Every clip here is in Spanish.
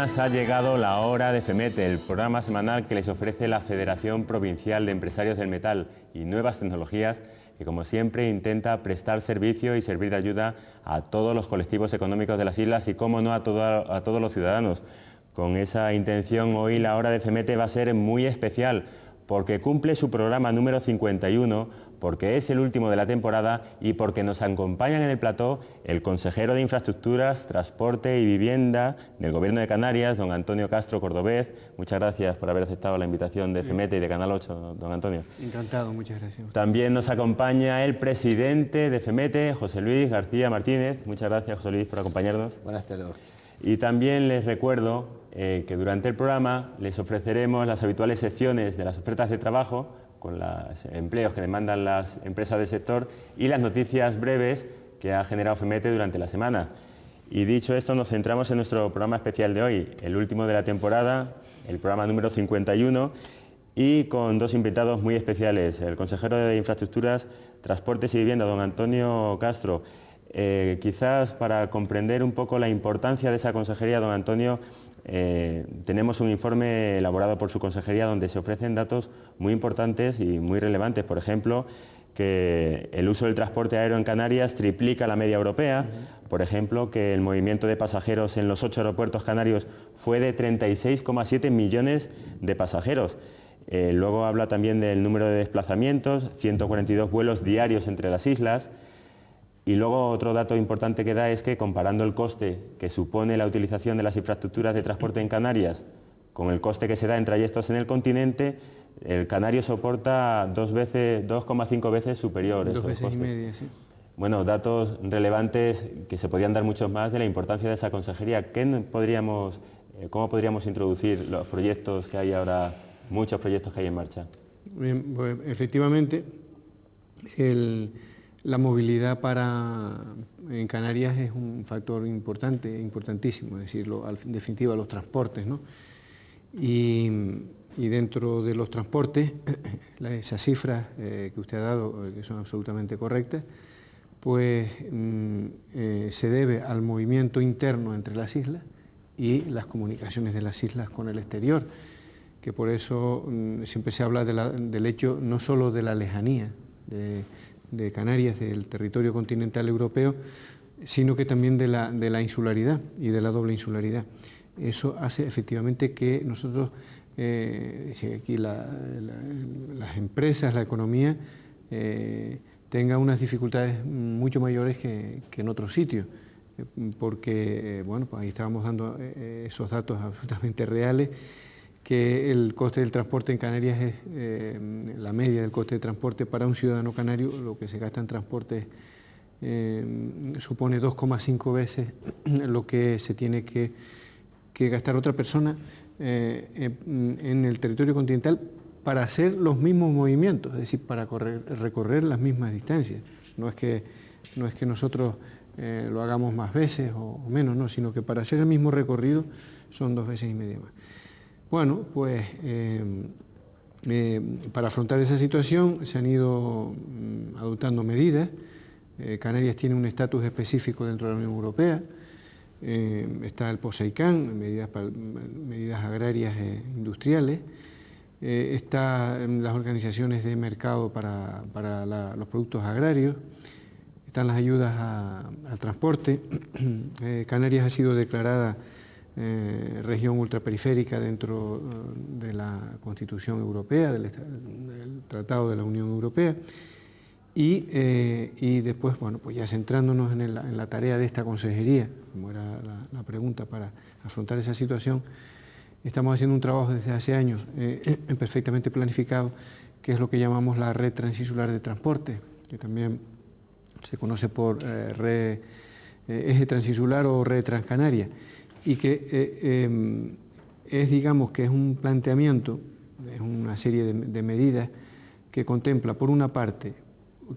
buenas, ha llegado la hora de FEMET, el programa semanal que les ofrece la Federación Provincial de Empresarios del Metal y Nuevas Tecnologías, que como siempre intenta prestar servicio y servir de ayuda a todos los colectivos económicos de las islas y, cómo no, a todos los ciudadanos. Con esa intención, hoy la hora de FEMET va a ser muy especial, porque cumple su programa número 51, porque es el último de la temporada y porque nos acompañan en el plató el consejero de Infraestructuras, Transporte y Vivienda del Gobierno de Canarias, don Antonio Castro Cordobés. Muchas gracias por haber aceptado la invitación de FEMET y de Canal 8, don Antonio. Encantado, muchas gracias. También nos acompaña el presidente de FEMET, José Luis García Martínez. Muchas gracias, José Luis, por acompañarnos. Buenas tardes. Y también les recuerdo que durante el programa les ofreceremos las habituales secciones de las ofertas de trabajo, con los empleos que demandan las empresas del sector y las noticias breves que ha generado FEMET durante la semana. Y dicho esto, nos centramos en nuestro programa especial de hoy, el último de la temporada, el programa número 51, y con dos invitados muy especiales, el consejero de Infraestructuras, Transportes y Vivienda, don Antonio Castro. Quizás para comprender un poco la importancia de esa consejería, don Antonio, tenemos un informe elaborado por su consejería donde se ofrecen datos muy importantes y muy relevantes. Por ejemplo, que el uso del transporte aéreo en Canarias triplica la media europea. Por ejemplo, que el movimiento de pasajeros en los 8 aeropuertos canarios fue de 36,7 millones de pasajeros. Luego habla también del número de desplazamientos, 142 vuelos diarios entre las islas. Y luego otro dato importante que da es que, comparando el coste que supone la utilización de las infraestructuras de transporte en Canarias con el coste que se da en trayectos en el continente, el canario soporta 2,5 veces superior. 2 veces y media, sí. Bueno, datos relevantes que se podrían dar muchos más de la importancia de esa consejería. ¿Cómo podríamos introducir los proyectos que hay ahora, muchos proyectos que hay en marcha? Bien, pues, efectivamente, la movilidad en Canarias es un factor importantísimo, es decir, en definitiva los transportes, ¿no? Y dentro de los transportes, esas cifras que usted ha dado, que son absolutamente correctas, pues se debe al movimiento interno entre las islas y las comunicaciones de las islas con el exterior, que por eso siempre se habla del hecho no solo de la lejanía de Canarias, del territorio continental europeo, sino que también de la insularidad y de la doble insularidad. Eso hace efectivamente que nosotros, aquí las empresas, la economía, tenga unas dificultades mucho mayores que en otros sitios, porque, bueno, pues ahí estábamos dando esos datos absolutamente reales, que el coste del transporte en Canarias es la media del coste de transporte para un ciudadano canario. Lo que se gasta en transporte supone 2,5 veces lo que se tiene que gastar otra persona en el territorio continental para hacer los mismos movimientos, es decir, para recorrer las mismas distancias. No es que nosotros lo hagamos más veces o menos, no, sino que para hacer el mismo recorrido son 2 veces y media más. Bueno, pues para afrontar esa situación se han ido adoptando medidas. Canarias tiene un estatus específico dentro de la Unión Europea. Está el POSEICAN, medidas agrarias e industriales. Están las organizaciones de mercado para los productos agrarios. Están las ayudas al transporte. Canarias ha sido declarada región ultraperiférica dentro de la Constitución Europea, del Tratado de la Unión Europea, y después, bueno, pues ya centrándonos en la tarea de esta consejería, como era la pregunta, para afrontar esa situación, estamos haciendo un trabajo desde hace años perfectamente planificado, que es lo que llamamos la Red Transinsular de Transporte, que también se conoce por Eje Transinsular o Red Transcanaria, y que digamos que es un planteamiento, es una serie de medidas que contempla, por una parte,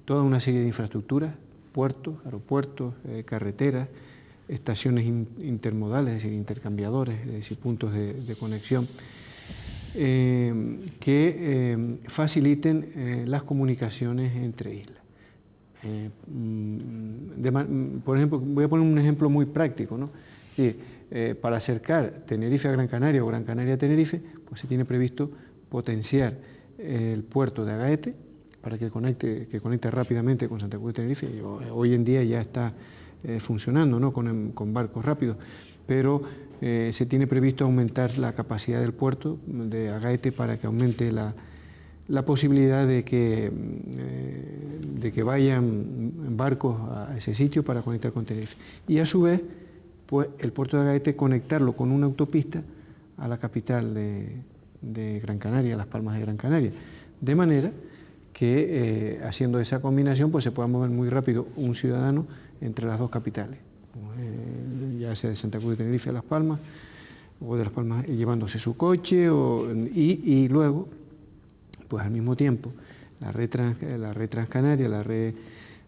toda una serie de infraestructuras, puertos, aeropuertos, carreteras, estaciones intermodales, es decir, intercambiadores, es decir, puntos de conexión, que faciliten las comunicaciones entre islas. Por ejemplo, voy a poner un ejemplo muy práctico, ¿no? Y, para acercar Tenerife a Gran Canaria o Gran Canaria a Tenerife, pues se tiene previsto potenciar el puerto de Agaete para que conecte rápidamente con Santa Cruz de Tenerife. Hoy en día ya está funcionando, ¿no?, con barcos rápidos, pero se tiene previsto aumentar la capacidad del puerto de Agaete para que aumente la posibilidad de que vayan barcos a ese sitio para conectar con Tenerife. Y a su vez, pues el puerto de Agaete conectarlo con una autopista a la capital de Gran Canaria, Las Palmas de Gran Canaria, de manera que haciendo esa combinación pues se pueda mover muy rápido un ciudadano entre las dos capitales, ya sea de Santa Cruz de Tenerife a Las Palmas, o de Las Palmas llevándose su coche, y luego, pues al mismo tiempo, la red Transcanaria, la red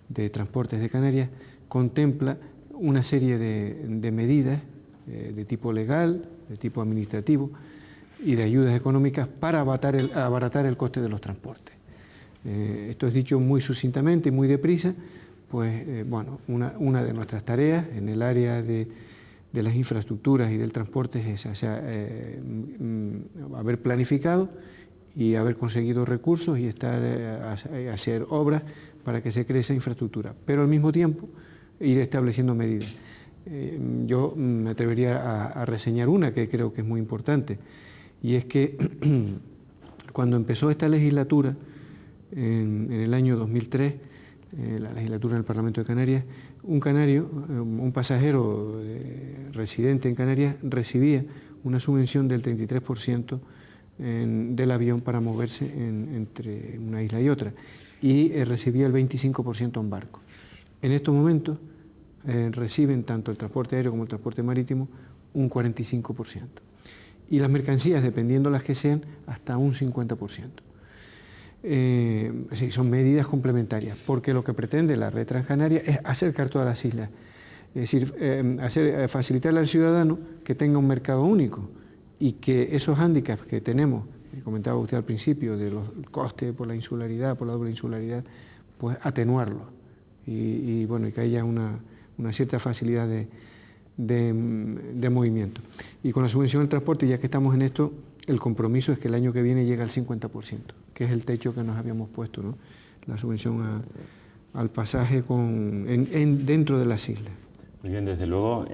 de transportes de Canarias, contempla una serie de medidas de tipo legal, de tipo administrativo y de ayudas económicas para abaratar el coste de los transportes. Esto es dicho muy sucintamente y muy deprisa, pues bueno, una de nuestras tareas en el área de las infraestructuras y del transporte es esa, haber planificado y haber conseguido recursos y hacer obras para que se cree esa infraestructura, pero al mismo tiempo ir estableciendo medidas. Yo me atrevería a reseñar una que creo que es muy importante, y es que cuando empezó esta legislatura, en el año 2003, la legislatura del Parlamento de Canarias, un pasajero residente en Canarias recibía una subvención del 33% del avión para moverse entre una isla y otra, y recibía el 25% en barco. En estos momentos reciben tanto el transporte aéreo como el transporte marítimo un 45%, y las mercancías, dependiendo las que sean, hasta un 50%. Sí, son medidas complementarias, porque lo que pretende la red Transcanaria es acercar todas las islas, es decir, facilitarle al ciudadano que tenga un mercado único y que esos hándicaps que tenemos, que comentaba usted al principio, de los costes por la insularidad, por la doble insularidad, pues atenuarlos y bueno, y que haya una cierta facilidad de movimiento. Y con la subvención del transporte, ya que estamos en esto, el compromiso es que el año que viene llegue al 50%, que es el techo que nos habíamos puesto, ¿no?, la subvención al pasaje dentro de las islas. Muy bien, desde luego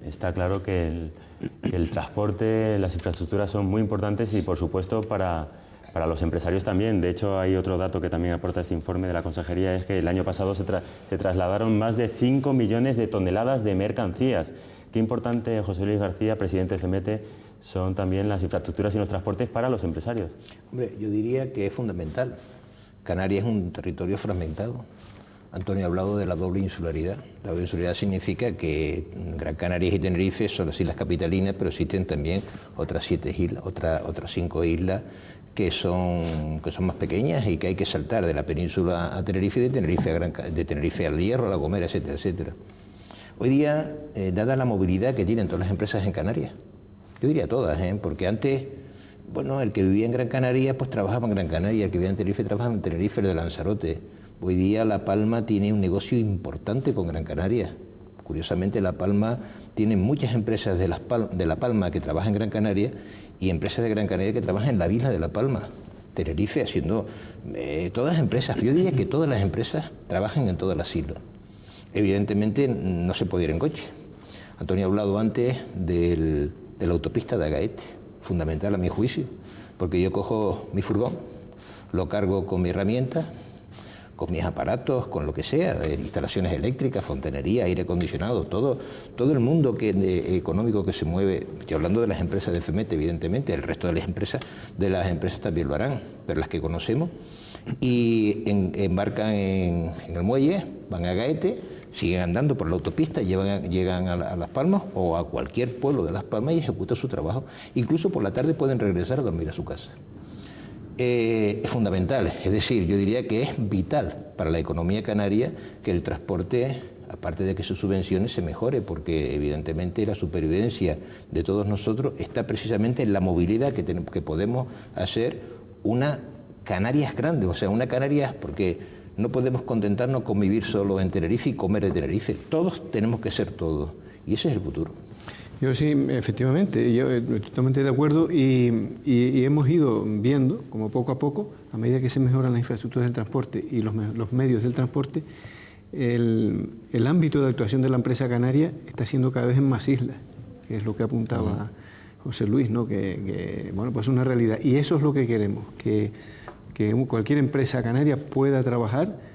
está claro que el transporte, las infraestructuras son muy importantes y por supuesto para los empresarios también. De hecho, hay otro dato que también aporta este informe de la Consejería, es que el año pasado se trasladaron más de 5 millones de toneladas de mercancías. Qué importante, José Luis García, presidente de CEMETE, son también las infraestructuras y los transportes para los empresarios. Hombre, yo diría que es fundamental. Canarias es un territorio fragmentado. Antonio ha hablado de la doble insularidad. La doble insularidad significa que Gran Canaria y Tenerife son las islas capitalinas, pero existen también otras 7 islas, otras 5 islas que son más pequeñas y que hay que saltar de la península a Tenerife, de Tenerife al Hierro, a La Gomera, etcétera, etcétera. Hoy día, dada la movilidad que tienen todas las empresas en Canarias, yo diría todas, porque antes, bueno, el que vivía en Gran Canaria pues trabajaba en Gran Canaria, el que vivía en Tenerife trabajaba en Tenerife, el de Lanzarote. Hoy día La Palma tiene un negocio importante con Gran Canaria. Curiosamente, La Palma tiene muchas empresas de La Palma que trabajan en Gran Canaria y empresas de Gran Canaria que trabajan en la isla de La Palma. Tenerife haciendo todas las empresas, yo diría que todas las empresas trabajan en todas las islas. Evidentemente no se puede ir en coche. Antonio ha hablado antes de la autopista de Agaete, fundamental a mi juicio, porque yo cojo mi furgón, lo cargo con mi herramienta, con mis aparatos, con lo que sea, instalaciones eléctricas, fontanería, aire acondicionado, todo el mundo económico que se mueve. Estoy hablando de las empresas de FEMETE, evidentemente, el resto de las empresas también lo harán, pero las que conocemos, y embarcan en el muelle, van a Agaete, siguen andando por la autopista, llegan a Las Palmas o a cualquier pueblo de Las Palmas y ejecutan su trabajo. Incluso por la tarde pueden regresar a dormir a su casa. Es fundamental, es decir, yo diría que es vital para la economía canaria que el transporte, aparte de que sus subvenciones, se mejore, porque evidentemente la supervivencia de todos nosotros está precisamente en la movilidad que podemos hacer una Canarias grande, o sea, una Canarias, porque no podemos contentarnos con vivir solo en Tenerife y comer de Tenerife. Todos tenemos que ser todos. Y ese es el futuro. Yo sí, efectivamente, yo estoy totalmente de acuerdo y hemos ido viendo, como poco a poco, a medida que se mejoran las infraestructuras del transporte y los medios del transporte, el ámbito de actuación de la empresa canaria está siendo cada vez en más islas, que es lo que apuntaba José Luis, ¿no? Bueno, pues es una realidad. Y eso es lo que queremos, que cualquier empresa canaria pueda trabajar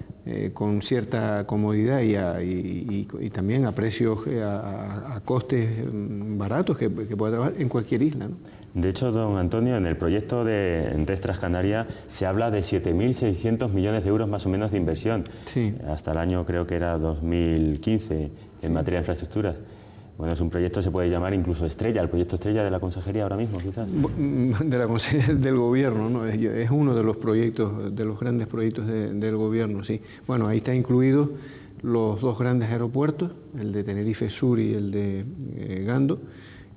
con cierta comodidad y también a precios, a costes baratos, que pueda trabajar en cualquier isla, ¿no? De hecho, don Antonio, en el proyecto de Red Transcanaria se habla de 7.600 millones de euros más o menos de inversión, sí, hasta el año creo que era 2015 en materia de infraestructuras. Bueno, es un proyecto, se puede llamar incluso estrella, el proyecto estrella de la Consejería ahora mismo, quizás. De la Consejería del Gobierno, ¿no? Es uno de los proyectos, de los grandes proyectos del Gobierno, sí. Bueno, ahí está incluidos los dos grandes aeropuertos, el de Tenerife Sur y el de Gando,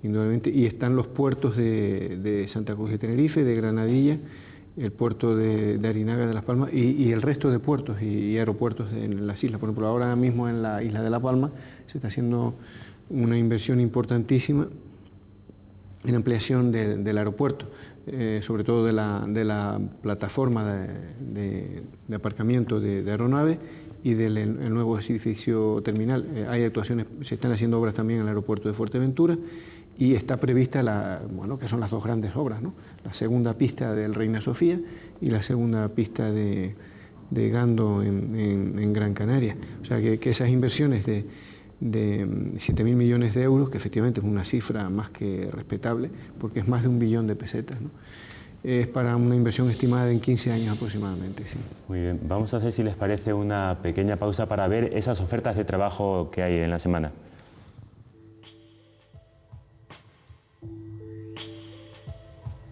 indudablemente, y están los puertos de Santa Cruz de Tenerife, de Granadilla, el puerto de Arinaga de Las Palmas y el resto de puertos y aeropuertos en las islas. Por ejemplo, ahora mismo en la isla de La Palma se está haciendo una inversión importantísima en ampliación del aeropuerto, sobre todo de la plataforma de aparcamiento de aeronaves y del nuevo edificio terminal. Hay actuaciones, se están haciendo obras también en el aeropuerto de Fuerteventura y está prevista que son las dos grandes obras, ¿no? La segunda pista del Reina Sofía y la segunda pista de Gando en Gran Canaria. O sea que esas inversiones de 7.000 millones de euros, que efectivamente es una cifra más que respetable, porque es más de 1 billón de pesetas, ¿no? Es para una inversión estimada en 15 años aproximadamente, sí. Muy bien, vamos a hacer, si les parece, una pequeña pausa para ver esas ofertas de trabajo que hay en la semana.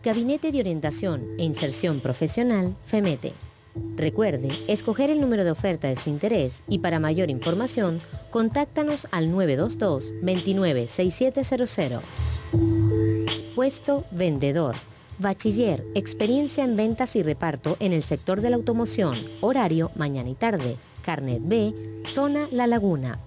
Gabinete de Orientación e Inserción Profesional, FEMETE. Recuerde escoger el número de oferta de su interés y para mayor información, contáctanos al 922 29 6700. Puesto vendedor. Bachiller, experiencia en ventas y reparto en el sector de la automoción, horario mañana y tarde. Carnet B, zona La Laguna.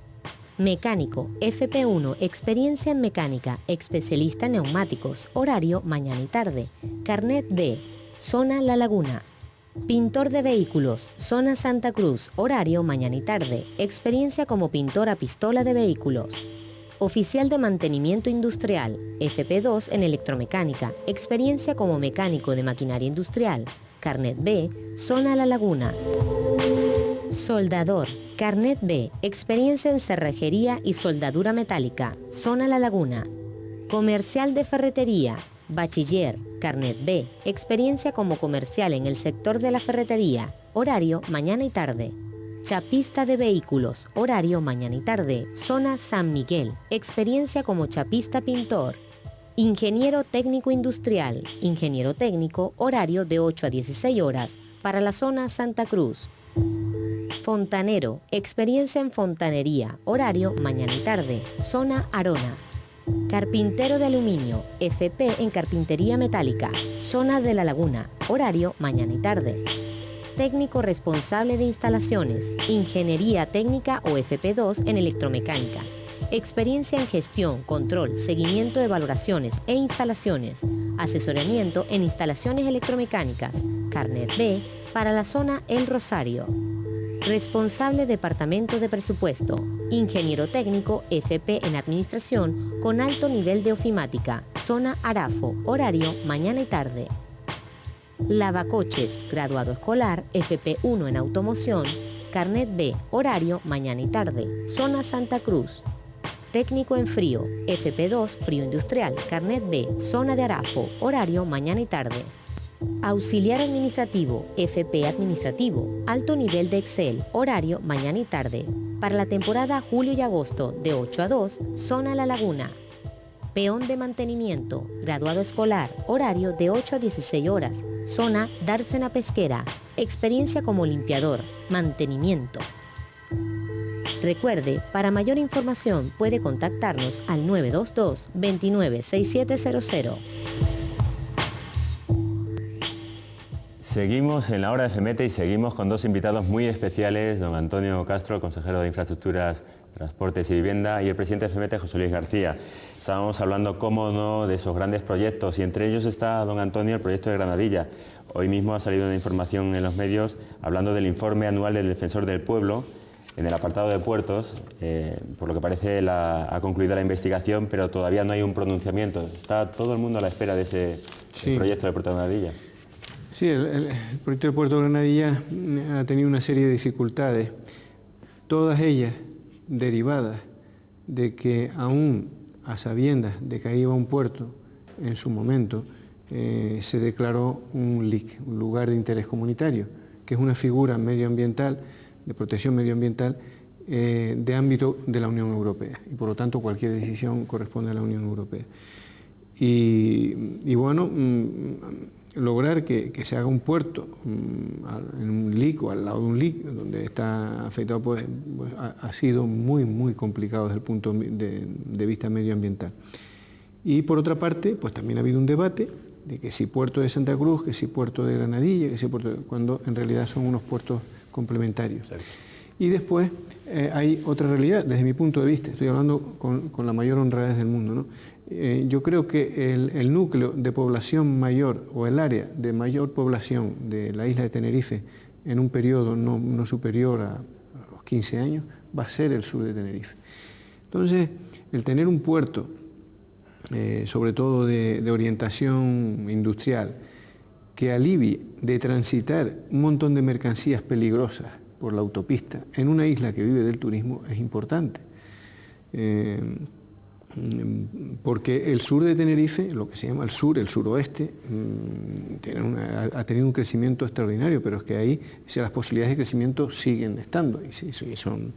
Mecánico, FP1, experiencia en mecánica, especialista en neumáticos, horario mañana y tarde. Carnet B, zona La Laguna. Pintor de vehículos, zona Santa Cruz, horario mañana y tarde, experiencia como pintor a pistola de vehículos. Oficial de mantenimiento industrial, FP2 en electromecánica, experiencia como mecánico de maquinaria industrial, Carnet B, zona La Laguna. Soldador, Carnet B, experiencia en cerrajería y soldadura metálica, zona La Laguna. Comercial de ferretería, Bachiller, Carnet B, experiencia como comercial en el sector de la ferretería, horario mañana y tarde. Chapista de vehículos, horario mañana y tarde, zona San Miguel, experiencia como chapista pintor. Ingeniero técnico industrial, ingeniero técnico, horario de 8 a 16 horas, para la zona Santa Cruz. Fontanero, experiencia en fontanería, horario mañana y tarde, zona Arona. Carpintero de aluminio, FP en carpintería metálica, zona de La Laguna, horario mañana y tarde. Técnico responsable de instalaciones, ingeniería técnica o FP2 en electromecánica. Experiencia en gestión, control, seguimiento de valoraciones e instalaciones. Asesoramiento en instalaciones electromecánicas. Carnet B para la zona El Rosario. Responsable Departamento de Presupuesto. Ingeniero técnico FP en Administración con alto nivel de ofimática. Zona Arafo, horario mañana y tarde. Lavacoches, graduado escolar, FP1 en automoción, Carnet B, horario mañana y tarde, zona Santa Cruz. Técnico en frío, FP2, frío industrial, Carnet B, zona de Arafo, horario mañana y tarde. Auxiliar administrativo, FP administrativo, alto nivel de Excel, horario mañana y tarde. Para la temporada julio y agosto, de 8 a 2, zona La Laguna. Peón de mantenimiento, graduado escolar, horario de 8 a 16 horas, zona Dársena Pesquera, experiencia como limpiador, mantenimiento. Recuerde, para mayor información puede contactarnos al 922 29 6700. Seguimos en la hora de FEMETE y seguimos con dos invitados muy especiales, don Antonio Castro, consejero de Infraestructuras Transportes y Vivienda, y el presidente de FEMETE, José Luis García. Estábamos hablando, cómo no, de esos grandes proyectos, y entre ellos está, don Antonio, el proyecto de Granadilla. Hoy mismo ha salido una información en los medios hablando del informe anual del Defensor del Pueblo en el apartado de puertos. Por lo que parece ha concluido la investigación, pero todavía no hay un pronunciamiento. Está todo el mundo a la espera de ese proyecto del puerto de Granadilla. Sí, el proyecto del puerto de Granadilla ha tenido una serie de dificultades, todas ellas derivadas de que aún a sabiendas de que ahí iba un puerto en su momento, se declaró un LIC, un lugar de interés comunitario, que es una figura medioambiental, de protección medioambiental, de ámbito de la Unión Europea, y por lo tanto cualquier decisión corresponde a la Unión Europea. Y bueno, lograr que se haga un puerto en un LIC o al lado de un LIC donde está afectado, pues ha sido muy complicado desde el punto de vista medioambiental. Y por otra parte, pues también ha habido un debate de que si puerto de Santa Cruz, que si puerto de Granadilla, que si cuando en realidad son unos puertos complementarios. Sí. Y después hay otra realidad, desde mi punto de vista, estoy hablando con la mayor honradez del mundo, ¿no? Yo creo que el núcleo de población mayor, o el área de mayor población de la isla de Tenerife en un periodo no superior a los 15 años, va a ser el sur de Tenerife. Entonces, el tener un puerto, sobre todo de orientación industrial, que alivie de transitar un montón de mercancías peligrosas por la autopista en una isla que vive del turismo, es importante. Porque el sur de Tenerife, lo que se llama el suroeste, ha tenido un crecimiento extraordinario, pero es que ahí las posibilidades de crecimiento siguen estando y son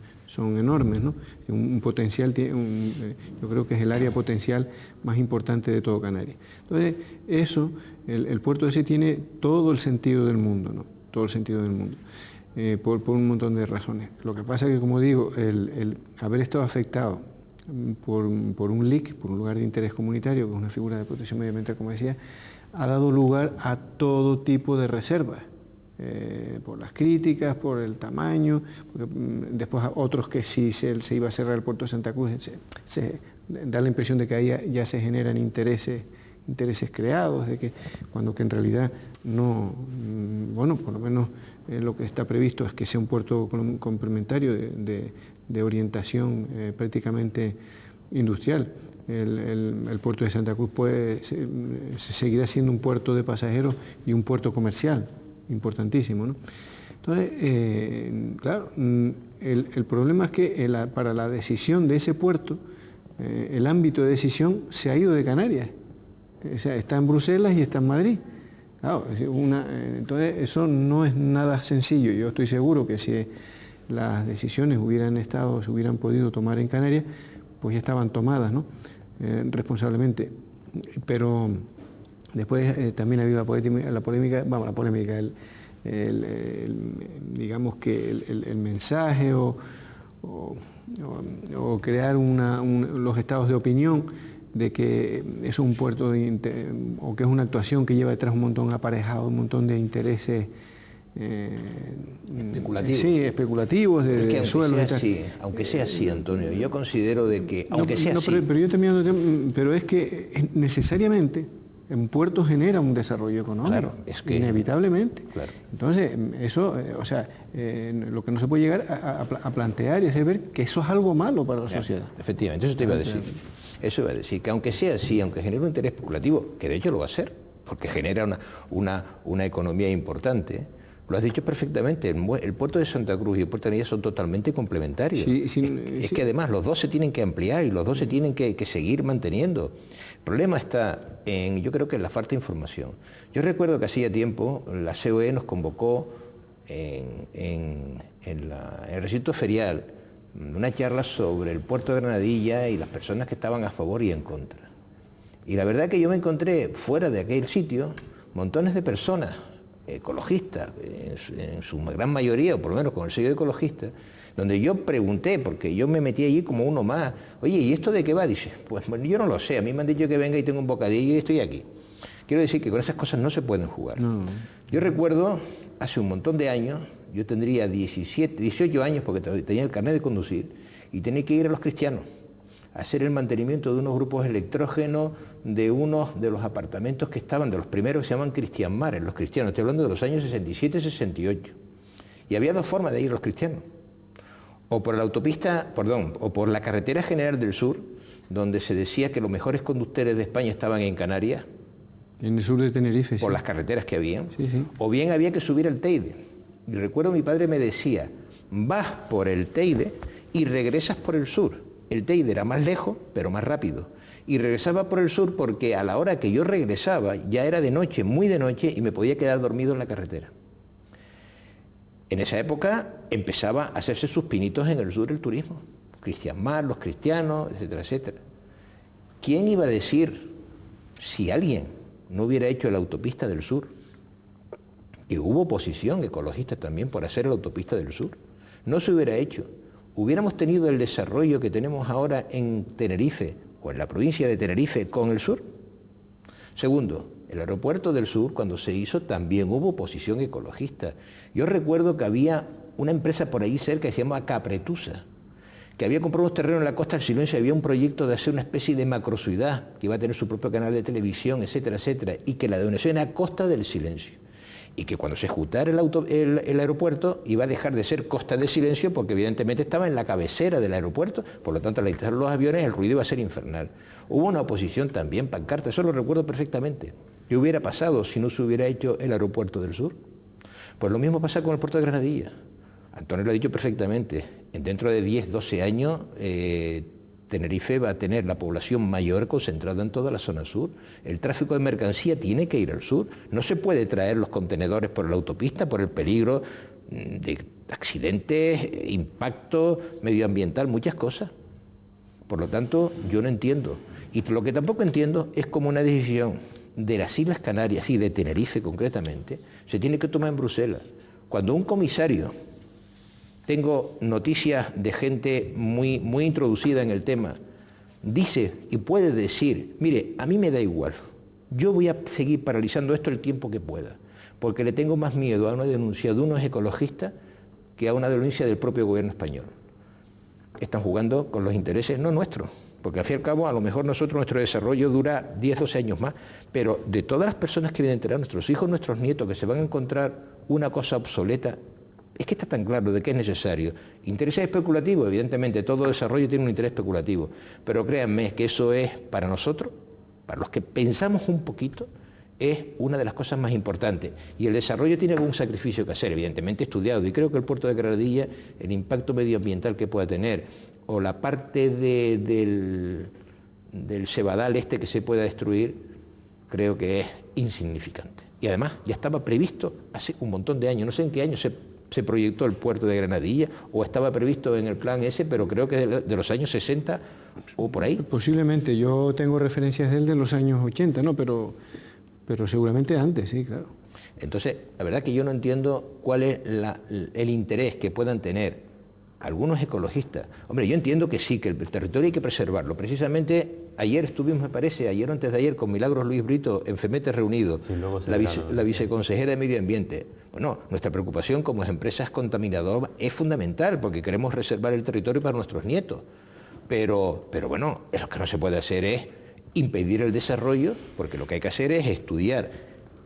enormes, ¿no? Un potencial, yo creo que es el área potencial más importante de todo Canarias. Entonces, eso, el puerto ese tiene todo el sentido del mundo, ¿no? Todo el sentido del mundo, por un montón de razones. Lo que pasa es que, como digo, el haber estado afectado por un LIC, por un lugar de interés comunitario, que es una figura de protección medioambiental, como decía, ha dado lugar a todo tipo de reservas, por las críticas, por el tamaño, porque después a otros que si se iba a cerrar el puerto de Santa Cruz, da la impresión de que ahí ya se generan intereses creados, de que cuando que en realidad no, bueno, por lo menos lo que está previsto es que sea un puerto complementario de orientación prácticamente industrial. El puerto de Santa Cruz seguirá siendo un puerto de pasajeros y un puerto comercial importantísimo, ¿no? Entonces, claro, el problema es que para la decisión de ese puerto, el ámbito de decisión se ha ido de Canarias. O sea, está en Bruselas y está en Madrid. Claro, entonces eso no es nada sencillo. Yo estoy seguro que si las decisiones se hubieran podido tomar en Canarias, pues ya estaban tomadas, ¿no? Responsablemente. Pero después también ha habido la polémica, digamos que el mensaje o crear los estados de opinión de que es un puerto o que es una actuación que lleva detrás un montón aparejado, un montón de intereses especulativos. Sí, especulativos, de suelo. Aunque sea así, Antonio, yo considero de que, aunque sea así... Pero es que necesariamente un puerto genera un desarrollo económico, claro, es que, inevitablemente. Claro. Entonces, eso, lo que no se puede llegar a plantear y hacer ver que eso es algo malo para la sociedad. Efectivamente, eso te iba a decir. Eso iba a decir, que aunque sea así, aunque genere un interés especulativo, que de hecho lo va a ser, porque genera una economía importante, lo has dicho perfectamente, el puerto de Santa Cruz y el puerto de Granadilla son totalmente complementarios. Es que además los dos se tienen que ampliar y los dos se tienen que seguir manteniendo. El problema está yo creo que en la falta de información. Yo recuerdo que hacía tiempo la COE nos convocó en el recinto ferial una charla sobre el puerto de Granadilla y las personas que estaban a favor y en contra. Y la verdad que yo me encontré fuera de aquel sitio montones de personas ecologistas, en su gran mayoría, o por lo menos con el sello de ecologista, donde yo pregunté, porque yo me metí allí como uno más, oye, ¿y esto de qué va? Dice, pues bueno, yo no lo sé, a mí me han dicho que venga y tengo un bocadillo y estoy aquí. Quiero decir que con esas cosas no se pueden jugar. No. Yo recuerdo, hace un montón de años, yo tendría 18 años porque tenía el carnet de conducir, y tenía que ir a los cristianos a hacer el mantenimiento de unos grupos electrógenos de uno de los apartamentos que estaban, de los primeros que se llaman Cristian Mares, los cristianos, estoy hablando de los años 67-68. Y había dos formas de ir los cristianos. O por la autopista, o por la carretera general del sur, donde se decía que los mejores conductores de España estaban en Canarias. En el sur de Tenerife, por sí. las carreteras que habían. Sí, sí. O bien había que subir al Teide. Y recuerdo mi padre me decía, vas por el Teide y regresas por el sur. El Teide era más lejos, pero más rápido. Y regresaba por el sur porque a la hora que yo regresaba ya era de noche, muy de noche, y me podía quedar dormido en la carretera. En esa época empezaba a hacerse sus pinitos en el sur el turismo. Cristian Mar, los cristianos, etcétera, etcétera. ¿Quién iba a decir, si alguien no hubiera hecho la autopista del sur, que hubo oposición ecologista también por hacer la autopista del sur? No se hubiera hecho. Hubiéramos tenido el desarrollo que tenemos ahora en Tenerife, o en la provincia de Tenerife, con el sur. Segundo, el aeropuerto del sur, cuando se hizo, también hubo oposición ecologista. Yo recuerdo que había una empresa por ahí cerca que se llama Capretusa, que había comprado unos terrenos en la Costa del Silencio y había un proyecto de hacer una especie de macrociudad, que iba a tener su propio canal de televisión, etcétera, etcétera, y que la denominación era Costa del Silencio. Y que cuando se ejecutara el aeropuerto iba a dejar de ser Costa del Silencio porque evidentemente estaba en la cabecera del aeropuerto, por lo tanto al instalar los aviones el ruido iba a ser infernal. Hubo una oposición también, pancarta, eso lo recuerdo perfectamente. ¿Qué hubiera pasado si no se hubiera hecho el aeropuerto del sur? Pues lo mismo pasa con el puerto de Granadilla. Antonio lo ha dicho perfectamente, dentro de 10, 12 años Tenerife va a tener la población mayor concentrada en toda la zona sur. El tráfico de mercancía tiene que ir al sur. No se puede traer los contenedores por la autopista por el peligro de accidentes, impacto medioambiental, muchas cosas. Por lo tanto, yo no entiendo. Y lo que tampoco entiendo es cómo una decisión de las Islas Canarias y de Tenerife concretamente se tiene que tomar en Bruselas. Cuando un comisario, tengo noticias de gente muy introducida en el tema, dice y puede decir, mire, a mí me da igual, yo voy a seguir paralizando esto el tiempo que pueda, porque le tengo más miedo a una denuncia de unos ecologistas que a una denuncia del propio gobierno español. Están jugando con los intereses no nuestros, porque al fin y al cabo a lo mejor nuestro desarrollo dura 10, 12 años más, pero de todas las personas que vienen a tener nuestros hijos, nuestros nietos, que se van a encontrar una cosa obsoleta, es que está tan claro de qué es necesario. Interés especulativo, evidentemente, todo desarrollo tiene un interés especulativo, pero créanme que eso es, para nosotros, para los que pensamos un poquito, es una de las cosas más importantes. Y el desarrollo tiene algún sacrificio que hacer, evidentemente estudiado, y creo que el puerto de Granadilla, el impacto medioambiental que pueda tener, o la parte del cebadal este que se pueda destruir, creo que es insignificante. Y además ya estaba previsto hace un montón de años, no sé en qué año se proyectó el puerto de Granadilla, o estaba previsto en el plan ese, pero creo que de los años 60 o por ahí. Posiblemente, yo tengo referencias de él de los años 80, ¿no? Pero seguramente antes, sí, claro. Entonces, la verdad que yo no entiendo cuál es el interés que puedan tener algunos ecologistas. Hombre, yo entiendo que sí, que el territorio hay que preservarlo. Precisamente ayer estuvimos, me parece, ayer o antes de ayer, con Milagros Luis Brito en FEMETE reunido, sí, la viceconsejera de Medio Ambiente. Bueno, nuestra preocupación como empresas contaminadoras es fundamental porque queremos reservar el territorio para nuestros nietos. Pero bueno, lo que no se puede hacer es impedir el desarrollo, porque lo que hay que hacer es estudiar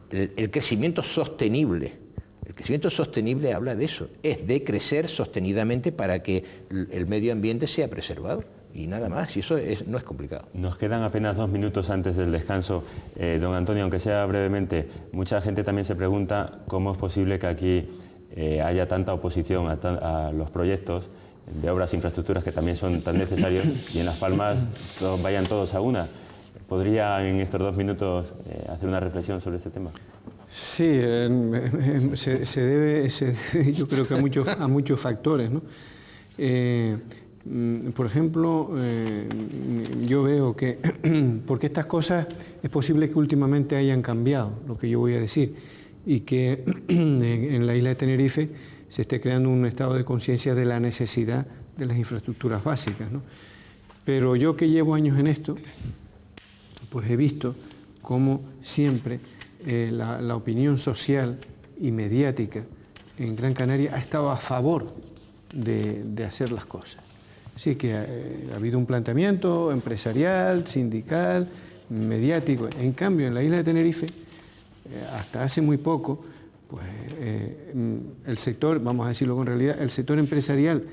el crecimiento sostenible. El crecimiento sostenible habla de eso, es de crecer sostenidamente para que el medio ambiente sea preservado. Y nada más, y eso no es complicado. Nos quedan apenas 2 minutos antes del descanso. Don Antonio, aunque sea brevemente, mucha gente también se pregunta cómo es posible que aquí haya tanta oposición a los proyectos de obras e infraestructuras que también son tan necesarios y en Las Palmas vayan todos a una. ¿Podría en estos 2 minutos hacer una reflexión sobre este tema? Sí, se debe, yo creo que a muchos factores, ¿no? Por ejemplo, yo veo que, porque estas cosas es posible que últimamente hayan cambiado, lo que yo voy a decir, y que en la isla de Tenerife se esté creando un estado de conciencia de la necesidad de las infraestructuras básicas, ¿no? Pero yo que llevo años en esto, pues he visto cómo siempre la opinión social y mediática en Gran Canaria ha estado a favor de hacer las cosas. Sí, que ha habido un planteamiento empresarial, sindical, mediático. En cambio, en la isla de Tenerife, hasta hace muy poco, pues el sector, vamos a decirlo con realidad, el sector empresarial,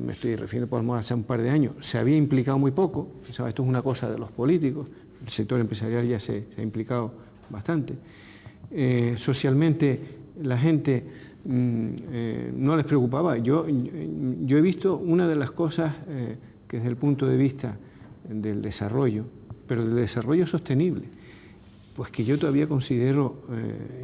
me estoy refiriendo por hace un par de años, se había implicado muy poco. Esto es una cosa de los políticos, el sector empresarial ya se ha implicado bastante. Socialmente la gente no les preocupaba. Yo he visto una de las cosas que desde el punto de vista del desarrollo, pero del desarrollo sostenible, pues que yo todavía considero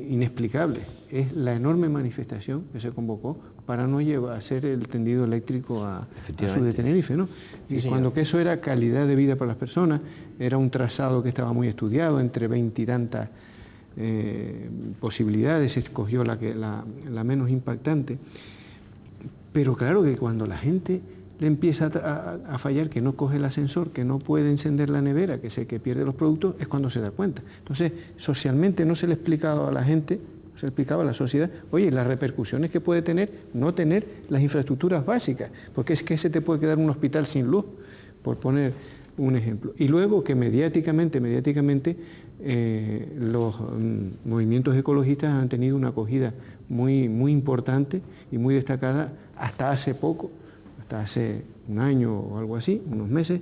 inexplicable, es la enorme manifestación que se convocó para no hacer el tendido eléctrico a sur de Tenerife, ¿no? Y cuando que eso era calidad de vida para las personas, era un trazado que estaba muy estudiado, entre 20 y tantas posibilidades, se escogió la menos impactante. Pero claro que cuando la gente le empieza a fallar, que no coge el ascensor, que no puede encender la nevera, que sé que pierde los productos, es cuando se da cuenta. Entonces, socialmente no se le explicaba a la gente, se le explicaba a la sociedad, oye, las repercusiones que puede tener no tener las infraestructuras básicas, porque es que se te puede quedar un hospital sin luz, por poner un ejemplo. Y luego que mediáticamente los movimientos ecologistas han tenido una acogida muy importante y muy destacada hasta hace poco, hasta hace un año o algo así, unos meses.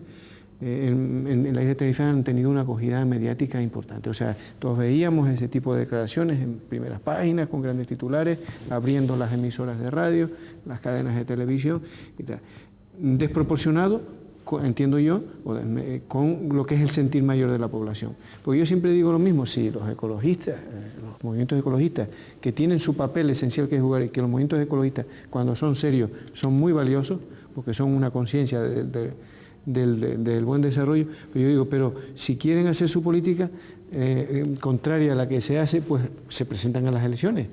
En la isla de Tenerife han tenido una acogida mediática importante. O sea, todos veíamos ese tipo de declaraciones en primeras páginas, con grandes titulares, abriendo las emisoras de radio, las cadenas de televisión y tal. Desproporcionado, entiendo yo, con lo que es el sentir mayor de la población. Porque yo siempre digo lo mismo, si los ecologistas, los movimientos ecologistas, que tienen su papel esencial que jugar, y que los movimientos ecologistas, cuando son serios, son muy valiosos, porque son una conciencia del buen desarrollo, pues yo digo, pero si quieren hacer su política contraria a la que se hace, pues se presentan a las elecciones,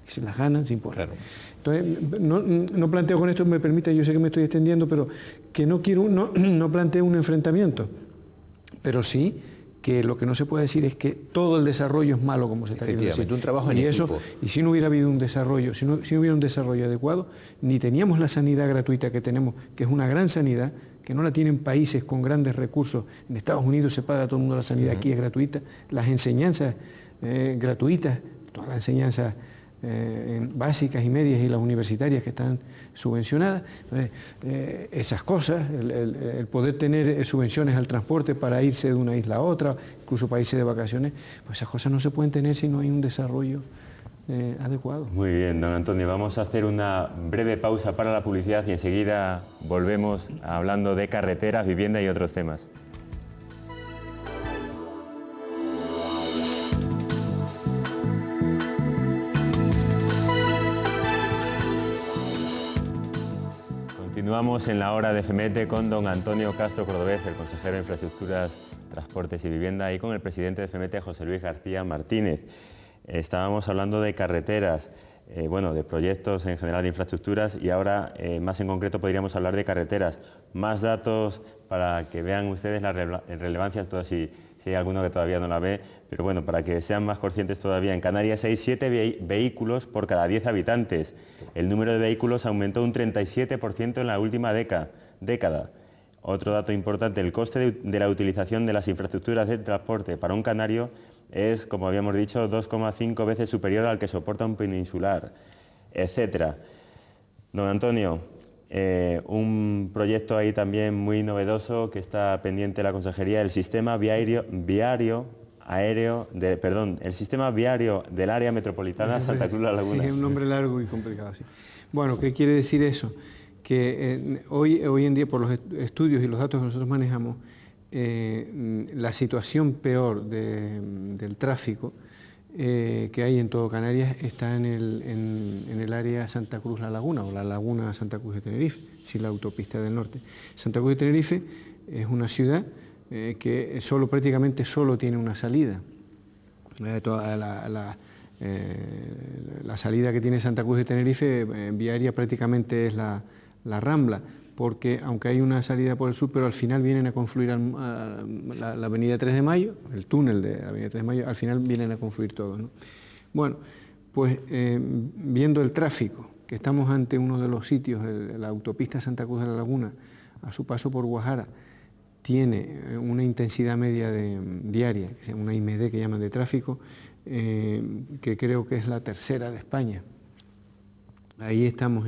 y se las ganan sin por. Claro. Entonces, no planteo con esto, me permite, yo sé que me estoy extendiendo, pero que no planteo un enfrentamiento, pero sí que lo que no se puede decir es que todo el desarrollo es malo, como se está queriendo decir. Un trabajo en equipo. Y si no hubiera habido un desarrollo, si no hubiera un desarrollo adecuado, ni teníamos la sanidad gratuita que tenemos, que es una gran sanidad, que no la tienen países con grandes recursos. En Estados Unidos se paga a todo el mundo la sanidad, aquí es gratuita. Las enseñanzas gratuitas, todas las enseñanzas básicas y medias y las universitarias que están subvencionadas. Entonces, esas cosas, el poder tener subvenciones al transporte para irse de una isla a otra, incluso para irse de vacaciones, pues esas cosas no se pueden tener si no hay un desarrollo adecuado. Muy bien, don Antonio, vamos a hacer una breve pausa para la publicidad y enseguida volvemos hablando de carreteras, vivienda y otros temas. Continuamos en la hora de FEMETE con don Antonio Castro Cordobés, el consejero de Infraestructuras, Transportes y Vivienda, y con el presidente de FEMETE, José Luis García Martínez. Estábamos hablando de carreteras, de proyectos en general de infraestructuras, y ahora más en concreto podríamos hablar de carreteras. Más datos para que vean ustedes la relevancia, si hay alguno que todavía no la ve, pero bueno, para que sean más conscientes todavía. En Canarias hay 7 vehículos por cada 10 habitantes. El número de vehículos aumentó un 37% en la última década. Otro dato importante, el coste de la utilización de las infraestructuras de transporte para un canario es, como habíamos dicho, 2,5 veces superior al que soporta un peninsular, etc. Don Antonio, un proyecto ahí también muy novedoso que está pendiente de la Consejería, el sistema viario del área metropolitana Santa Cruz La Laguna. Sí, es un nombre largo y complicado, sí. Bueno, ¿qué quiere decir eso? Que hoy en día, por los estudios y los datos que nosotros manejamos, la situación peor del tráfico que hay en todo Canarias está en el área Santa Cruz La Laguna, o la laguna Santa Cruz de Tenerife, sin la autopista del norte. Santa Cruz de Tenerife es una ciudad que prácticamente solo tiene una salida. La salida que tiene Santa Cruz de Tenerife viaria prácticamente es la Rambla, porque aunque hay una salida por el sur, pero al final vienen a confluir la avenida 3 de Mayo, el túnel de la avenida 3 de Mayo, al final vienen a confluir todos, ¿no? Bueno, pues viendo el tráfico, que estamos ante uno de los sitios, la autopista Santa Cruz de la Laguna, a su paso por Guajara tiene una intensidad media diaria, que se llama una IMD que llaman de tráfico, que creo que es la tercera de España. Ahí estamos,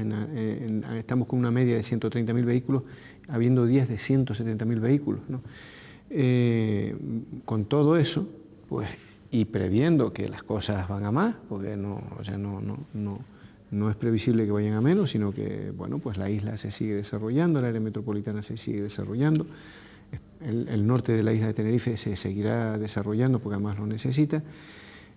estamos con una media de 130.000 vehículos, habiendo días de 170.000 vehículos, ¿no? Con todo eso, pues, y previendo que las cosas van a más, porque no es previsible que vayan a menos, sino que, bueno, pues la isla se sigue desarrollando, el área metropolitana se sigue desarrollando, el norte de la isla de Tenerife se seguirá desarrollando porque además lo necesita.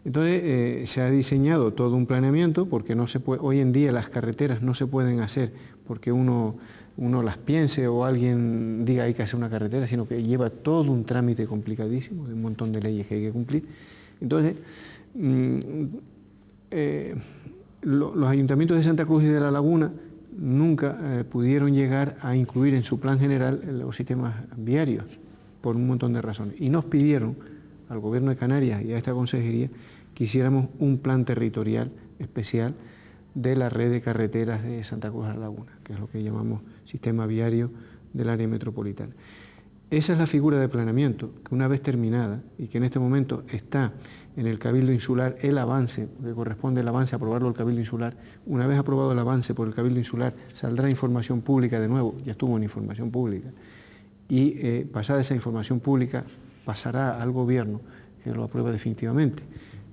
Entonces se ha diseñado todo un planeamiento, porque no se puede, hoy en día las carreteras no se pueden hacer porque uno las piense o alguien diga hay que hacer una carretera, sino que lleva todo un trámite complicadísimo, de un montón de leyes que hay que cumplir. Entonces, los ayuntamientos de Santa Cruz y de La Laguna nunca pudieron llegar a incluir en su plan general los sistemas viarios, por un montón de razones. Y nos pidieron al Gobierno de Canarias y a esta consejería que hiciéramos un plan territorial especial de la red de carreteras de Santa Cruz de La Laguna, que es lo que llamamos sistema viario del área metropolitana. Esa es la figura de planeamiento, que una vez terminada y que en este momento está en el Cabildo Insular el avance, que corresponde el avance a aprobarlo el Cabildo Insular, una vez aprobado el avance por el Cabildo Insular saldrá información pública de nuevo, ya estuvo en información pública, y pasada esa información pública pasará al Gobierno, que lo aprueba definitivamente,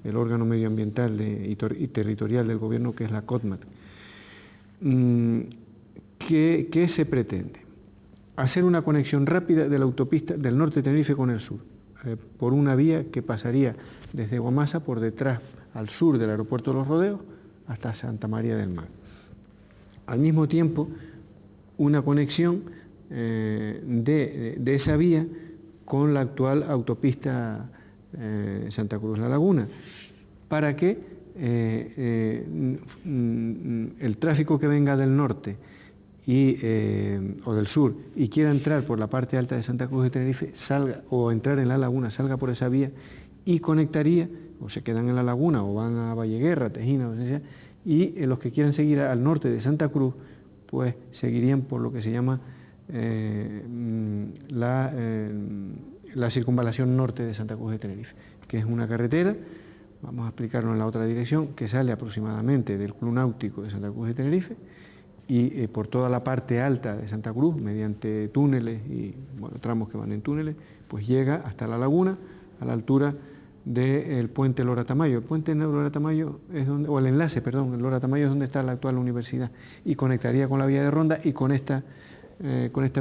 el órgano medioambiental y territorial del Gobierno, que es la COTMAT. ¿Qué se pretende? Hacer una conexión rápida de la autopista del norte de Tenerife con el sur, por una vía que pasaría desde Guamasa por detrás al sur del aeropuerto de Los Rodeos hasta Santa María del Mar. Al mismo tiempo, una conexión de esa vía con la actual autopista Santa Cruz-La Laguna, para que el tráfico que venga del norte o del sur y quiera entrar por la parte alta de Santa Cruz de Tenerife salga, o entrar en La Laguna, salga por esa vía y conectaría, o se quedan en La Laguna o van a Valleguerra, Tejina, o sea, y los que quieran seguir al norte de Santa Cruz, pues seguirían por lo que se llama la circunvalación norte de Santa Cruz de Tenerife, que es una carretera, vamos a explicarlo en la otra dirección, que sale aproximadamente del Club Náutico de Santa Cruz de Tenerife y por toda la parte alta de Santa Cruz, mediante túneles y bueno, tramos que van en túneles, pues llega hasta La Laguna, a la altura del puente Lora Tamayo. El puente Lora Tamayo es donde, o el enlace, perdón, el Lora Tamayo es donde está la actual universidad y conectaría con la vía de Ronda y con esta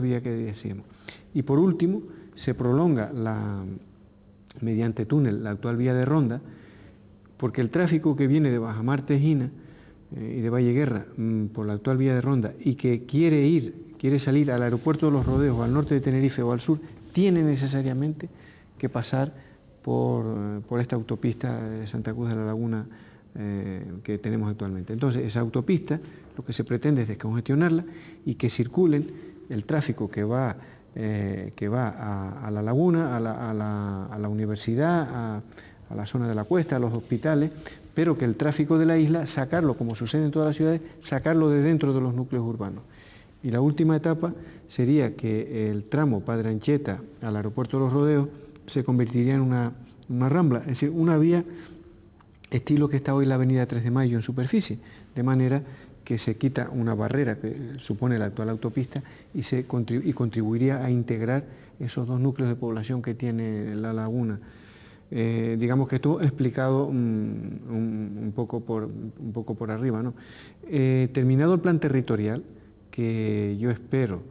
vía que decíamos. Y por último, se prolonga mediante túnel la actual vía de Ronda, porque el tráfico que viene de Bajamar Tejina y de Valleguerra por la actual vía de Ronda y que quiere salir al aeropuerto de Los Rodeos, al norte de Tenerife o al sur, tiene necesariamente que pasar por esta autopista de Santa Cruz de la Laguna que tenemos actualmente. Entonces, esa autopista lo que se pretende es descongestionarla y que circulen el tráfico que va a La Laguna, a la universidad, a la zona de la cuesta, a los hospitales, pero que el tráfico de la isla, sacarlo, como sucede en todas las ciudades, sacarlo de dentro de los núcleos urbanos. Y la última etapa sería que el tramo Padre Anchieta al aeropuerto de Los Rodeos se convertiría en una rambla, es decir, una vía estilo que está hoy la avenida 3 de Mayo en superficie, de manera que se quita una barrera que supone la actual autopista y contribuiría a integrar esos dos núcleos de población que tiene La Laguna. Digamos que esto explicado un poco por arriba, ¿no? Terminado el plan territorial, que yo espero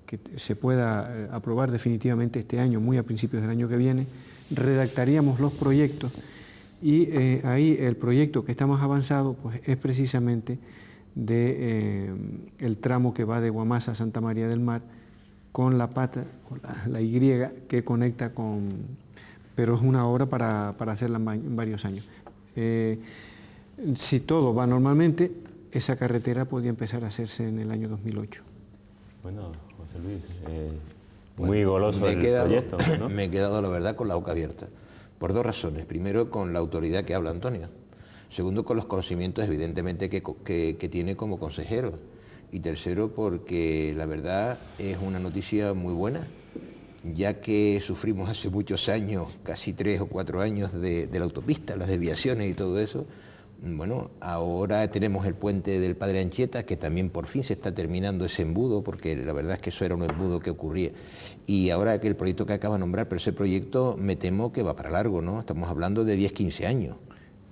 que se pueda aprobar definitivamente este año, muy a principios del año que viene, redactaríamos los proyectos y ahí el proyecto que está más avanzado pues, es precisamente el tramo que va de Guamasa a Santa María del Mar con la pata, con la Y que conecta con... pero es una obra para hacerla en varios años. Si todo va normalmente, esa carretera podría empezar a hacerse en el año 2008. Bueno, José Luis, muy goloso el proyecto, ¿no? Me he quedado, la verdad, con la boca abierta, por dos razones. Primero, con la autoridad que habla Antonio. Segundo, con los conocimientos, evidentemente, que tiene como consejero. y tercero porque la verdad es una noticia muy buena, ya que sufrimos hace muchos años, casi 3 o 4 años de la autopista, las desviaciones y todo eso. Bueno, ahora tenemos el puente del Padre Anchieta, que también por fin se está terminando ese embudo, porque la verdad es que eso era un embudo que ocurría. Y ahora que el proyecto que acaba de nombrar, pero ese proyecto me temo que va para largo, ¿no? Estamos hablando de 10-15 años.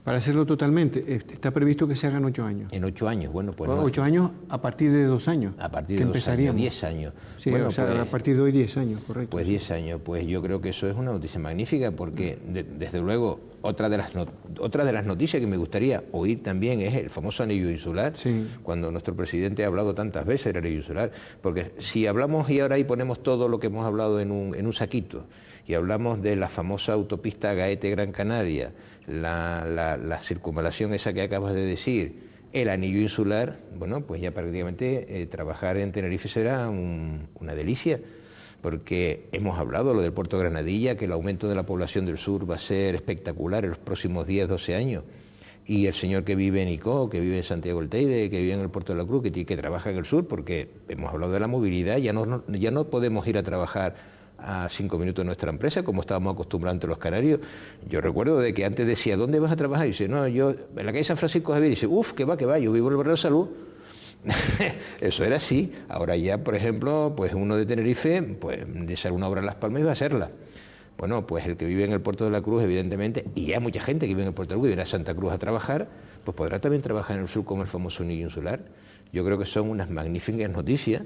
Para hacerlo totalmente, está previsto que se hagan 8 años. En 8 años, bueno, pues... 8 años a partir de 2 años. A partir de 2 años, 10 años. Sí, bueno, o sea, pues, a partir de hoy 10 años, correcto. Pues 10 años, pues yo creo que eso es una noticia magnífica, porque desde luego otra de las noticias que me gustaría oír también es el famoso anillo insular, sí. Cuando nuestro presidente ha hablado tantas veces del anillo insular, porque si hablamos y ahora ahí ponemos todo lo que hemos hablado en un saquito, y hablamos de la famosa autopista Gaete-Gran Canaria, la circunvalación esa que acabas de decir, el anillo insular, bueno, pues ya prácticamente trabajar en Tenerife será una delicia, porque hemos hablado lo del puerto de Granadilla, que el aumento de la población del sur va a ser espectacular en los próximos 10-12 años, y el señor que vive en Icó, que vive en Santiago del Teide, que vive en el puerto de la Cruz, que trabaja en el sur, porque hemos hablado de la movilidad, ya no podemos ir a trabajar a 5 minutos de nuestra empresa, como estábamos acostumbrados ante los canarios. Yo recuerdo de que antes decía, ¿dónde vas a trabajar? Y dice, no, yo en la calle San Francisco Javier. Y dice, uff, que va, yo vivo en el barrio de Salud. Eso era así. Ahora ya, por ejemplo, pues uno de Tenerife, pues de hacer una obra en Las Palmas y va a hacerla. Bueno, pues el que vive en el puerto de la Cruz, evidentemente, y ya mucha gente que vive en el puerto de la Cruz y viene a Santa Cruz a trabajar, pues podrá también trabajar en el sur con el famoso anillo insular. Yo creo que son unas magníficas noticias.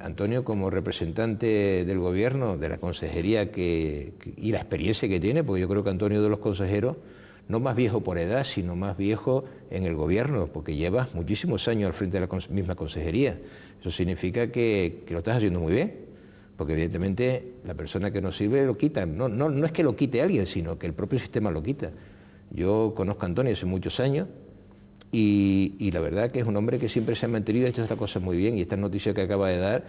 Antonio, como representante del gobierno, de la consejería y la experiencia que tiene, porque yo creo que Antonio de los consejeros, no más viejo por edad, sino más viejo en el gobierno, porque llevas muchísimos años al frente de la misma consejería. Eso significa que lo estás haciendo muy bien, porque evidentemente la persona que nos sirve lo quita. No es que lo quite alguien, sino que el propio sistema lo quita. Yo conozco a Antonio hace muchos años, y la verdad que es un hombre que siempre se ha mantenido y ha hecho esta cosa muy bien, y esta noticia que acaba de dar,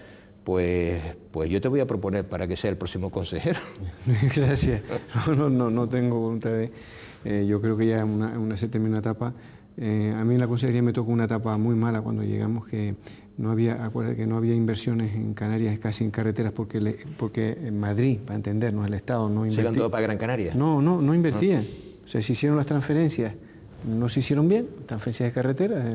pues yo te voy a proponer para que sea el próximo consejero. Gracias. No tengo voluntad de... yo creo que ya se termina una etapa. A mí en la consejería me tocó una etapa muy mala cuando llegamos, que no había inversiones en Canarias, casi en carreteras, porque en Madrid, para entendernos, el Estado no invertía. ¿Se iban todo para Gran Canaria? No invertía. O sea, se hicieron las transferencias, no se hicieron bien, transferencias de carreteras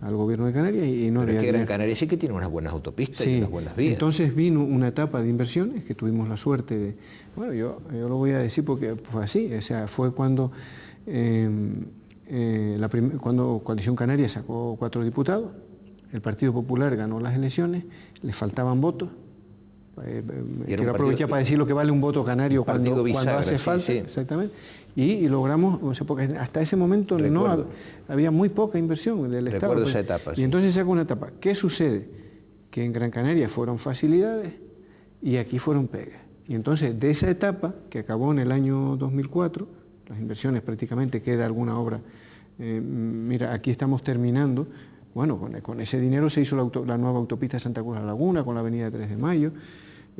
al gobierno de Canarias y no había... Pero es que Gran Canaria sí que tiene unas buenas autopistas, sí, y unas buenas vías. Entonces vino una etapa de inversiones que tuvimos la suerte de... Bueno, yo lo voy a decir porque fue así, o sea, fue cuando, cuando Coalición Canaria sacó 4 diputados, el Partido Popular ganó las elecciones, le faltaban votos. Quiero aprovechar para decir lo que vale un voto canario cuando hace falta, sí. Exactamente. Y logramos, o sea, porque hasta ese momento había muy poca inversión del Estado. Recuerdo esa etapa. Y entonces se sacó una etapa. ¿Qué sucede? Que en Gran Canaria fueron facilidades y aquí fueron pegas. Y entonces de esa etapa, que acabó en el año 2004, las inversiones prácticamente queda alguna obra. Mira, aquí estamos terminando. Bueno, con ese dinero se hizo la nueva autopista de Santa Cruz a la Laguna, con la avenida 3 de Mayo,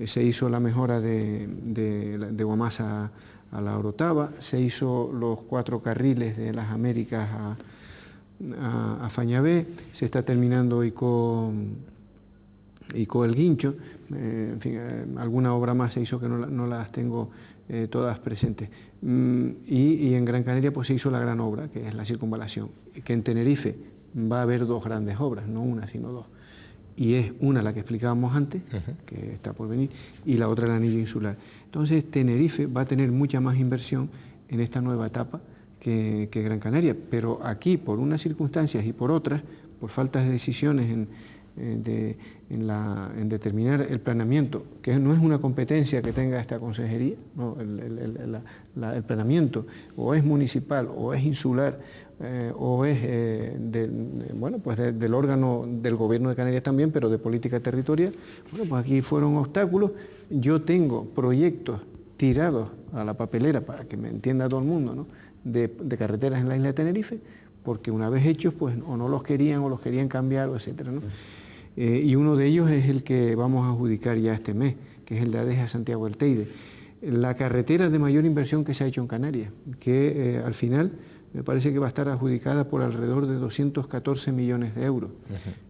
se hizo la mejora de Guamasa a la Orotava, se hizo los 4 carriles de las Américas a Fañabé, se está terminando Icó El Guincho, en fin, alguna obra más se hizo que no las tengo todas presentes. Y en Gran Canaria pues se hizo la gran obra, que es la circunvalación, que en Tenerife va a haber 2 grandes obras, no una sino 2. Y es una la que explicábamos antes, que está por venir, y la otra el anillo insular. Entonces Tenerife va a tener mucha más inversión en esta nueva etapa que Gran Canaria, pero aquí por unas circunstancias y por otras, por faltas de decisiones en determinar el planeamiento, que no es una competencia que tenga esta consejería, no, el planeamiento o es municipal o es insular, o es del órgano del gobierno de Canarias también, pero de política territorial. Bueno, pues aquí fueron obstáculos. Yo tengo proyectos tirados a la papelera, para que me entienda todo el mundo, ¿no?, de carreteras en la isla de Tenerife, porque una vez hechos, pues o no los querían o los querían cambiar, etcétera, ¿no? Y uno de ellos es el que vamos a adjudicar ya este mes, que es el de Adeje a Santiago del Teide. La carretera de mayor inversión que se ha hecho en Canarias, que al final me parece que va a estar adjudicada por alrededor de 214 millones de euros.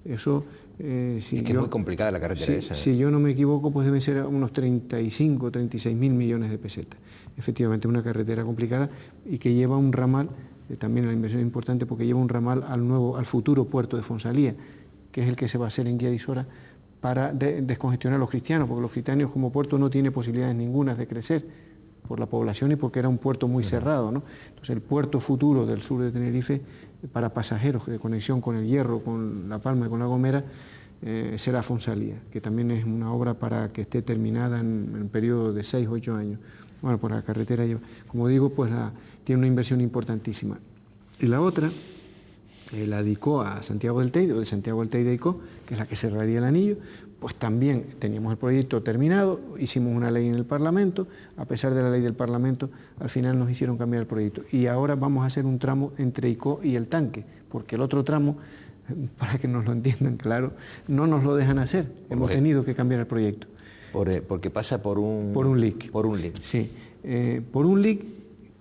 Eso, es muy complicada la carretera esa. Si yo no me equivoco, pues deben ser unos 35, 36 mil millones de pesetas. Efectivamente, una carretera complicada y que lleva un ramal, también la inversión es importante porque lleva un ramal al futuro puerto de Fonsalía, que es el que se va a hacer en Guía de Isora para descongestionar a los cristianos, porque los cristianos como puerto no tiene posibilidades ninguna de crecer por la población y porque era un puerto muy cerrado, ¿no? Entonces el puerto futuro del sur de Tenerife para pasajeros de conexión con el Hierro, con La Palma y con La Gomera será Fonsalía, que también es una obra para que esté terminada en un periodo de 6 o 8 años. Bueno, pues la carretera lleva, como digo, pues tiene una inversión importantísima. Y la otra, la de ICO a Santiago del Teide, o de Santiago del Teide a ICO, que es la que cerraría el anillo, pues también teníamos el proyecto terminado, hicimos una ley en el Parlamento, a pesar de la ley del Parlamento, al final nos hicieron cambiar el proyecto. Y ahora vamos a hacer un tramo entre ICO y el tanque, porque el otro tramo, para que nos lo entiendan claro, no nos lo dejan hacer, hemos tenido que cambiar el proyecto. Porque pasa por un leak. Por un leak. Sí, por un leak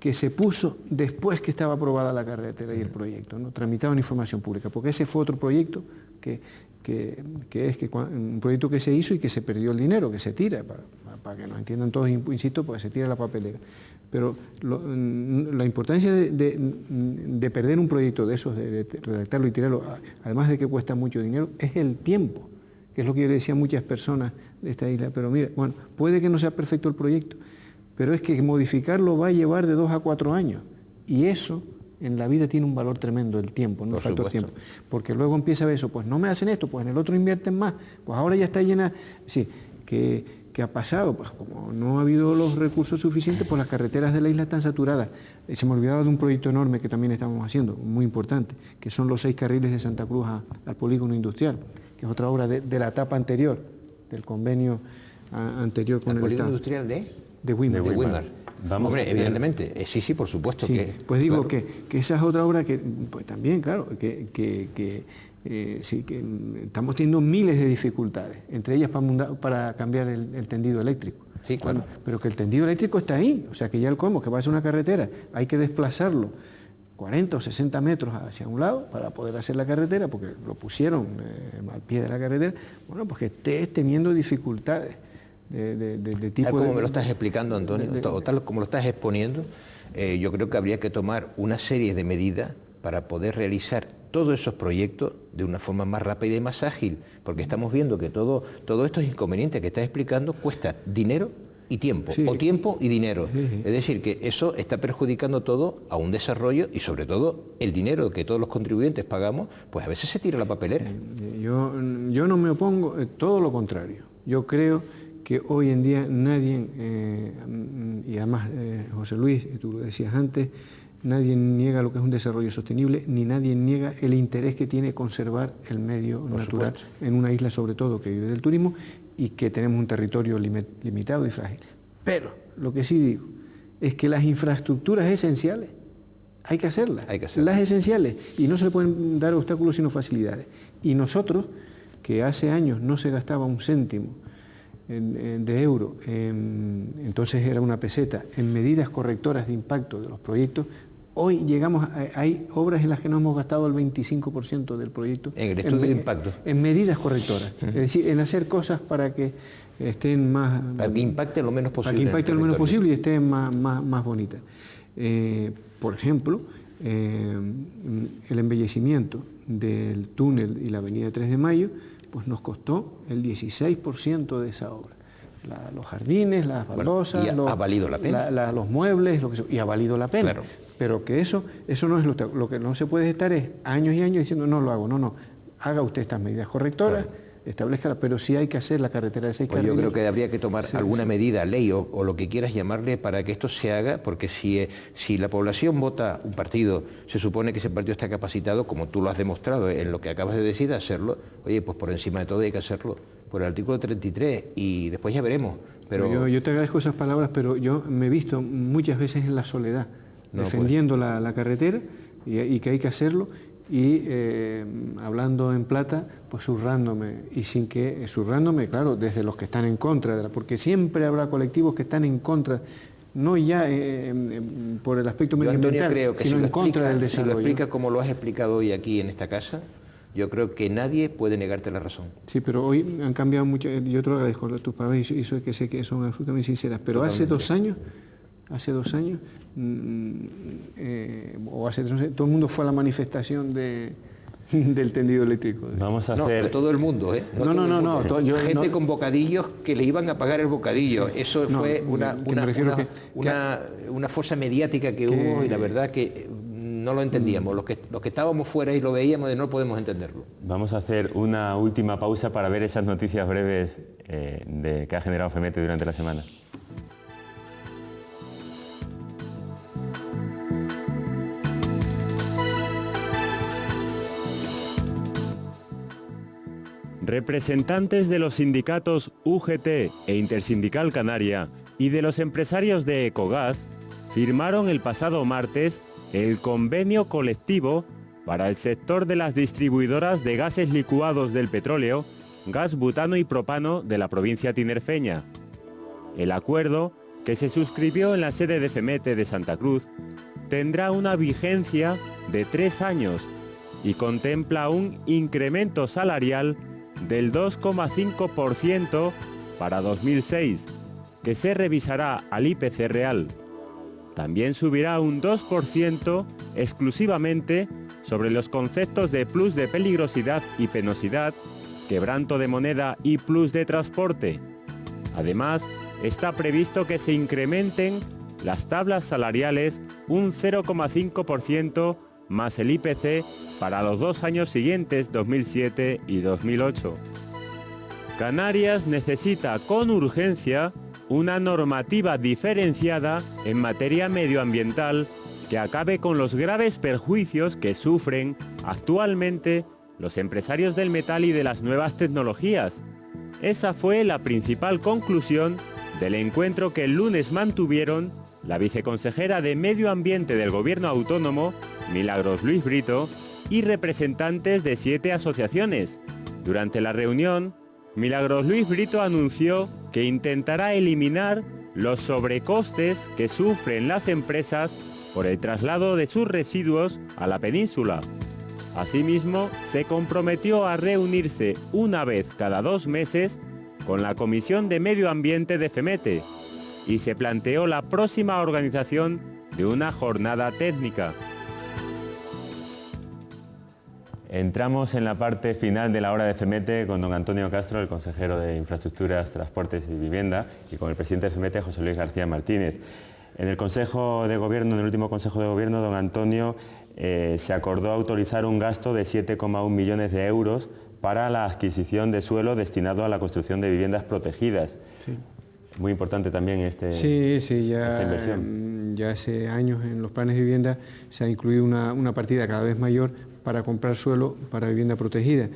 que se puso después que estaba aprobada la carretera y el proyecto, ¿no? Tramitado en información pública, porque ese fue otro proyecto un proyecto que se hizo y que se perdió el dinero, que se tira, para que nos entiendan todos, insisto, pues se tira la papelera. Pero la importancia de perder un proyecto de esos, de redactarlo y tirarlo, además de que cuesta mucho dinero, es el tiempo, que es lo que yo le decía a muchas personas de esta isla. Pero mira, bueno, puede que no sea perfecto el proyecto, pero es que modificarlo va a llevar de 2 a 4 años. Y eso en la vida tiene un valor tremendo, el tiempo, no el factor tiempo. Porque luego empieza a ver eso, pues no me hacen esto, pues en el otro invierten más, pues ahora ya está llena. Sí, ¿qué ha pasado? Pues como no ha habido los recursos suficientes, pues las carreteras de la isla están saturadas. Se me olvidaba de un proyecto enorme que también estamos haciendo, muy importante, que son los 6 carriles de Santa Cruz al polígono industrial, que es otra obra de la etapa anterior, del convenio anterior con el polígono Estado. Industrial de Wimar. De Wimar. Vamos, hombre, evidentemente, sí, por supuesto. Sí, que, pues digo claro, que esa es otra obra que, pues también, claro, que estamos teniendo miles de dificultades, entre ellas para cambiar el tendido eléctrico. Sí, claro. Bueno, pero que el tendido eléctrico está ahí, o sea que ya el colmo, que va a ser una carretera, hay que desplazarlo 40 o 60 metros hacia un lado para poder hacer la carretera, porque lo pusieron al pie de la carretera, bueno, pues que estés teniendo dificultades. De tipo tal como me lo estás explicando, Antonio, o tal como lo estás exponiendo, yo creo que habría que tomar una serie de medidas para poder realizar todos esos proyectos de una forma más rápida y más ágil, porque estamos viendo que todo estos inconvenientes que estás explicando cuesta dinero y tiempo, sí, o tiempo y dinero. Sí, sí. Es decir, que eso está perjudicando todo a un desarrollo y sobre todo el dinero que todos los contribuyentes pagamos, pues a veces se tira a la papelera. Yo no me opongo, todo lo contrario. Yo creo que hoy en día nadie, y además José Luis, tú lo decías antes, nadie niega lo que es un desarrollo sostenible, ni nadie niega el interés que tiene conservar el medio natural en una isla sobre todo que vive del turismo y que tenemos un territorio limitado y frágil. Pero lo que sí digo es que las infraestructuras esenciales hay que hacerlas, las esenciales, y no se le pueden dar obstáculos sino facilidades. Y nosotros, que hace años no se gastaba un céntimo de euro, entonces era una peseta, en medidas correctoras de impacto de los proyectos, hoy llegamos hay obras en las que no hemos gastado el 25% del proyecto. En el estudio de impacto. En medidas correctoras, es decir, en hacer cosas para que estén más... Para que impacte lo menos posible. Para que impacte lo menos posible y estén más bonitas. Por ejemplo, el embellecimiento del túnel y la avenida 3 de Mayo, pues nos costó el 16% de esa obra. Los jardines, las baldosas, ha valido la pena. Los muebles, y ha valido la pena. Claro. Pero que eso no es lo que no se puede estar es años y años diciendo no lo hago, no, haga usted estas medidas correctoras, establezca, pero sí hay que hacer la carretera de 6 carriles. Yo creo que habría que tomar alguna medida, ley o lo que quieras llamarle para que esto se haga, porque si la población vota un partido, se supone que ese partido está capacitado, como tú lo has demostrado en lo que acabas de decir, de hacerlo, oye, pues por encima de todo hay que hacerlo por el artículo 33 y después ya veremos. Pero yo te agradezco esas palabras, pero yo me he visto muchas veces en la soledad, defendiendo la carretera y que hay que hacerlo, y hablando en plata, pues zurrándome, claro, desde los que están en contra, porque siempre habrá colectivos que están en contra no ya por el aspecto medioambiental, sino en contra del desarrollo. Si lo explica como lo has explicado hoy aquí en esta casa, yo creo que nadie puede negarte la razón. Sí, pero hoy han cambiado mucho, yo te lo agradezco a tus palabras y eso es que sé que son absolutamente sinceras, pero Totalmente. hace 2 años, o hace 3 años, todo el mundo fue a la manifestación del tendido eléctrico. Vamos a No, hacer... no todo el mundo, ¿eh? No, todo el no, mundo. no, yo- Gente no- con bocadillos que le iban a pagar el bocadillo. Sí. Eso No, fue que me refiero una fuerza mediática que hubo y la verdad que no lo entendíamos. Los que estábamos fuera y lo veíamos, no podemos entenderlo. Vamos a hacer una última pausa para ver esas noticias breves que ha generado FEMETE durante la semana. Representantes de los sindicatos UGT e Intersindical Canaria y de los empresarios de Ecogas firmaron el pasado martes el convenio colectivo para el sector de las distribuidoras de gases licuados del petróleo, gas butano y propano de la provincia tinerfeña. El acuerdo, que se suscribió en la sede de FEMETE de Santa Cruz, tendrá una vigencia de 3 años y contempla un incremento salarial del 2,5% para 2006, que se revisará al IPC real. También subirá un 2% exclusivamente sobre los conceptos de plus de peligrosidad y penosidad, quebranto de moneda y plus de transporte. Además, está previsto que se incrementen las tablas salariales un 0,5% más el IPC para los 2 años siguientes, 2007 y 2008. Canarias necesita con urgencia una normativa diferenciada en materia medioambiental que acabe con los graves perjuicios que sufren actualmente los empresarios del metal y de las nuevas tecnologías. Esa fue la principal conclusión del encuentro que el lunes mantuvieron la viceconsejera de Medio Ambiente del Gobierno Autónomo, Milagros Luis Brito, y representantes de 7 asociaciones. Durante la reunión, Milagros Luis Brito anunció que intentará eliminar los sobrecostes que sufren las empresas por el traslado de sus residuos a la península. Asimismo, se comprometió a reunirse una vez cada 2 meses con la Comisión de Medio Ambiente de FEMETE y se planteó la próxima organización de una jornada técnica. Entramos en la parte final de la hora de FEMETE con don Antonio Castro, el consejero de Infraestructuras, Transportes y Vivienda, y con el presidente de FEMETE, José Luis García Martínez. En el Consejo de Gobierno, en el último Consejo de Gobierno, don Antonio, se acordó autorizar un gasto de 7,1 millones de euros para la adquisición de suelo destinado a la construcción de viviendas protegidas. Sí. Muy importante también esta inversión. Ya hace años en los planes de vivienda se ha incluido una partida cada vez mayor para comprar suelo para vivienda protegida.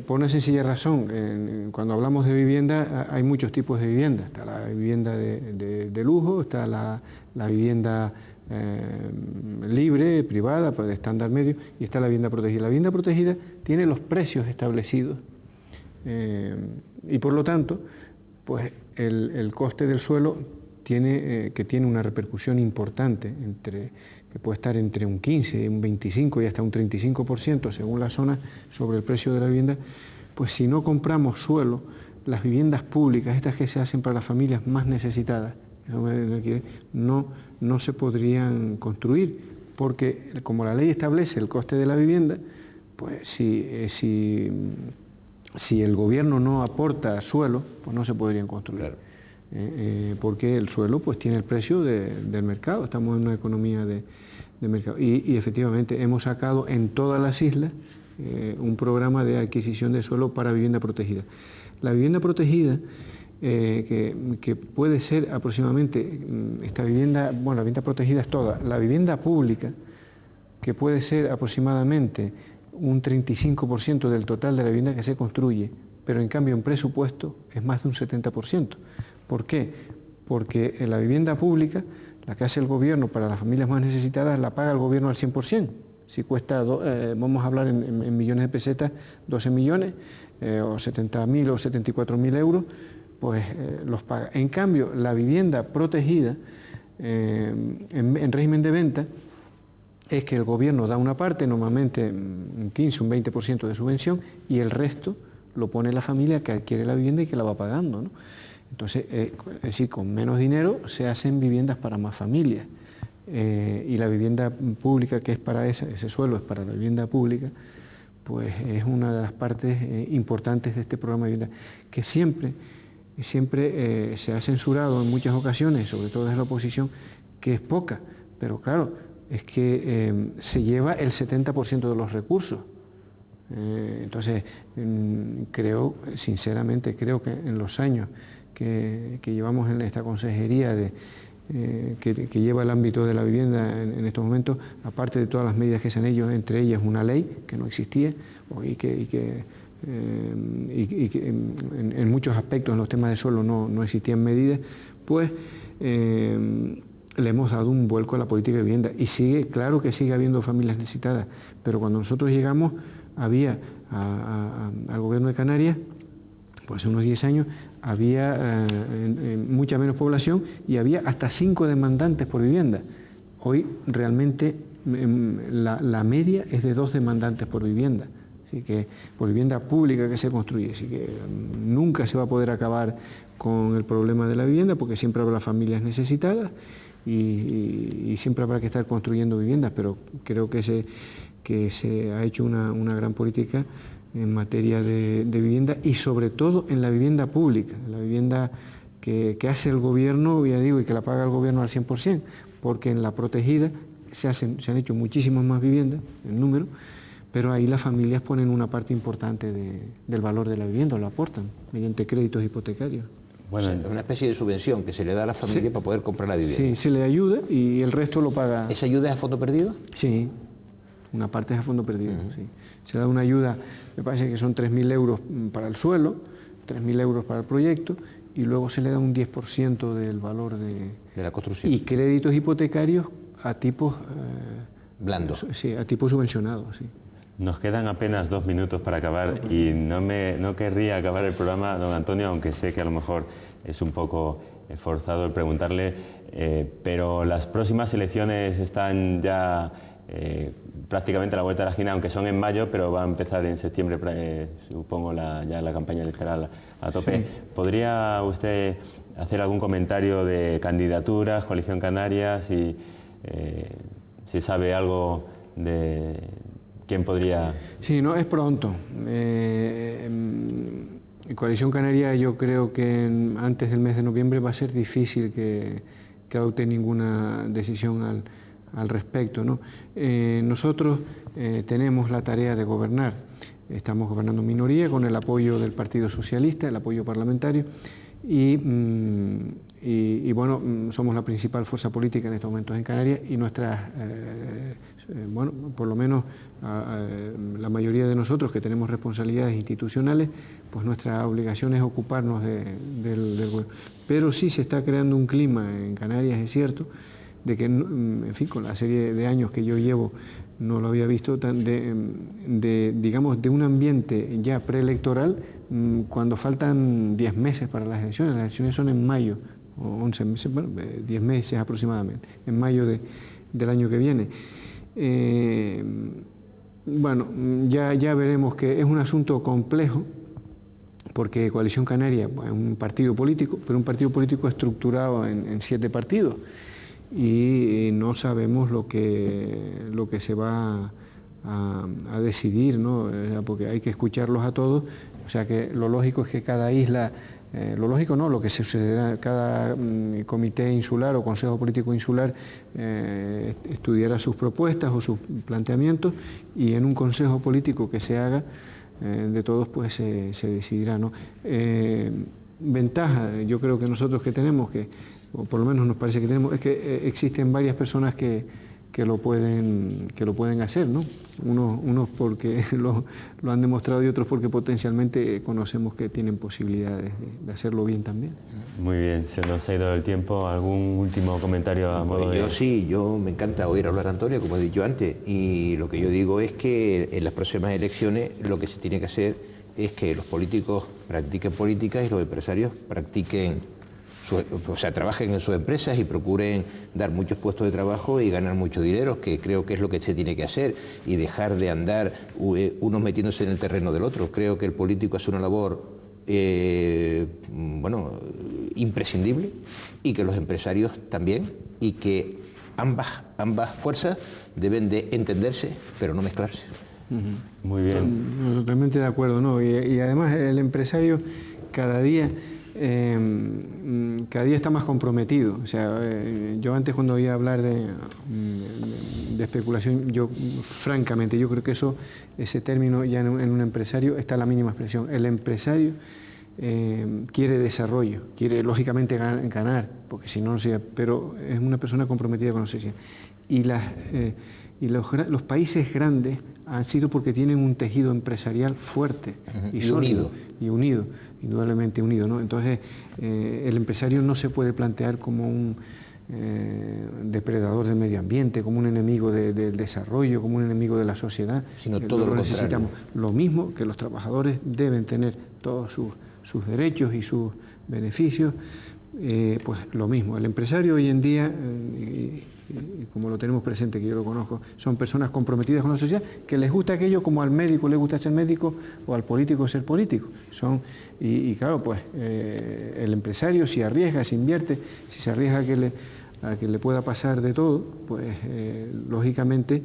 Por una sencilla razón, cuando hablamos de vivienda hay muchos tipos de vivienda. Está la vivienda de lujo, está la vivienda libre, privada, de estándar medio, y está la vivienda protegida. La vivienda protegida tiene los precios establecidos y por lo tanto, pues el coste del suelo tiene una repercusión importante, que puede estar entre un 15, un 25 y hasta un 35% según la zona sobre el precio de la vivienda. Pues si no compramos suelo, las viviendas públicas, estas que se hacen para las familias más necesitadas, no se podrían construir, porque como la ley establece el coste de la vivienda, pues si el gobierno no aporta suelo, pues no se podrían construir. Claro. Porque el suelo pues tiene el precio del mercado, estamos en una economía de mercado. Y efectivamente hemos sacado en todas las islas un programa de adquisición de suelo para vivienda protegida. La vivienda protegida, que puede ser aproximadamente, la vivienda protegida es toda, la vivienda pública, que puede ser aproximadamente un 35% del total de la vivienda que se construye, pero en cambio en presupuesto es más de un 70%. ¿Por qué? Porque en la vivienda pública, la que hace el gobierno para las familias más necesitadas, la paga el gobierno al 100%. Si cuesta, vamos a hablar en millones de pesetas, 12 millones, o 70.000 o 74.000 euros, pues los paga. En cambio, la vivienda protegida en régimen de venta es que el gobierno da una parte, normalmente un 15, un 20% de subvención, y el resto lo pone la familia que adquiere la vivienda y que la va pagando, ¿no? Entonces, es decir, con menos dinero se hacen viviendas para más familias. Y la vivienda pública, que es para ese suelo es para la vivienda pública, pues es una de las partes importantes de este programa de vivienda, que siempre se ha censurado en muchas ocasiones, sobre todo desde la oposición, que es poca, pero claro, es que se lleva el 70% de los recursos. Entonces, sinceramente creo que en los años que llevamos en esta consejería que lleva el ámbito de la vivienda en estos momentos, aparte de todas las medidas que se han hecho, entre ellas una ley que no existía y que en muchos aspectos en los temas de suelo no existían medidas, pues le hemos dado un vuelco a la política de vivienda y claro que sigue habiendo familias necesitadas, pero cuando nosotros llegamos había al gobierno de Canarias, pues hace unos 10 años, había mucha menos población y había hasta 5 demandantes por vivienda. Hoy realmente la media es de 2 demandantes por vivienda, así que por vivienda pública que se construye, así que nunca se va a poder acabar con el problema de la vivienda porque siempre habrá familias necesitadas y siempre habrá que estar construyendo viviendas, pero creo que se ha hecho una gran política en materia de vivienda y sobre todo en la vivienda pública, la vivienda que hace el gobierno, ya digo, y que la paga el gobierno al 100%, porque en la protegida se han hecho muchísimas más viviendas en número, pero ahí las familias ponen una parte importante del valor de la vivienda, lo aportan mediante créditos hipotecarios. Bueno, o sea, una especie de subvención que se le da a la familia para poder comprar la vivienda. Sí, se le ayuda y el resto lo paga. ¿Esa ayuda es a fondo perdido? Sí, una parte es a fondo perdido, sí. Se da una ayuda, me parece que son 3.000 euros para el suelo, 3.000 euros para el proyecto y luego se le da un 10% del valor de la construcción. Y créditos hipotecarios a tipos... blandos. Sí, a tipos subvencionados, sí. Nos quedan apenas 2 minutos para acabar y no querría acabar el programa, don Antonio, aunque sé que a lo mejor es un poco forzado el preguntarle, pero las próximas elecciones están ya prácticamente a la vuelta de la esquina, aunque son en mayo, pero va a empezar en septiembre, supongo, ya la campaña electoral a tope. Sí. ¿Podría usted hacer algún comentario de candidaturas, Coalición Canarias, y si sabe algo de quién podría...? Sí, no, es pronto. Coalición Canaria yo creo que antes del mes de noviembre va a ser difícil que adopte ninguna decisión al respecto, ¿no? Nosotros tenemos la tarea de gobernar. Estamos gobernando en minoría con el apoyo del Partido Socialista, el apoyo parlamentario, y bueno, somos la principal fuerza política en estos momentos en Canarias y nuestras, bueno, por lo menos la mayoría de nosotros que tenemos responsabilidades institucionales, pues nuestra obligación es ocuparnos del gobierno. Pero sí se está creando un clima en Canarias, es cierto, de que, en fin, con la serie de años que yo llevo, no lo había visto, digamos, de un ambiente ya preelectoral, cuando faltan 10 meses para las elecciones son en mayo, o 11 meses, bueno, 10 meses aproximadamente, en mayo del año que viene. Bueno, ya veremos que es un asunto complejo, porque Coalición Canaria es un partido político, pero un partido político estructurado en 7 partidos, y no sabemos lo que se va a decidir, ¿no? Porque hay que escucharlos a todos, o sea que lo lógico es que cada isla, lo que sucederá, cada comité insular o consejo político insular estudiará sus propuestas o sus planteamientos y en un consejo político que se haga de todos pues se decidirá, ¿no? Ventaja, yo creo que nosotros que tenemos, o por lo menos nos parece que tenemos, es que existen varias personas que lo pueden hacer, ¿no? Unos porque lo han demostrado y otros porque potencialmente conocemos que tienen posibilidades de hacerlo bien también. Muy bien, se nos ha ido el tiempo. ¿Algún último comentario a modo de...? Yo me encanta oír hablar a Antonio, como he dicho antes, y lo que yo digo es que en las próximas elecciones lo que se tiene que hacer es que los políticos practiquen políticas y los empresarios trabajen en sus empresas y procuren dar muchos puestos de trabajo y ganar mucho dinero, que creo que es lo que se tiene que hacer, y dejar de andar unos metiéndose en el terreno del otro. Creo que el político hace una labor imprescindible, y que los empresarios también, y que ambas fuerzas deben de entenderse, pero no mezclarse. Muy bien. Totalmente de acuerdo, ¿no? Y además el empresario cada día está más comprometido. O sea, yo antes, cuando oía hablar de especulación, francamente, yo creo que ese término ya en un empresario está a la mínima expresión. El empresario quiere desarrollo, quiere lógicamente ganar, porque si no, pero es una persona comprometida con la sociedad. Y los países grandes han sido porque tienen un tejido empresarial fuerte y sólido y unido, indudablemente unido, ¿no? Entonces, el empresario no se puede plantear como un depredador del medio ambiente, como un enemigo del desarrollo, como un enemigo de la sociedad. Sino todo lo necesitamos. Lo mismo que los trabajadores deben tener todos sus derechos y sus beneficios, pues lo mismo. El empresario hoy en día, y como lo tenemos presente, que yo lo conozco, son personas comprometidas con la sociedad, que les gusta aquello como al médico le gusta ser médico o al político ser político. Y claro, pues el empresario, si arriesga, si invierte, si se arriesga a que le pueda pasar de todo, pues lógicamente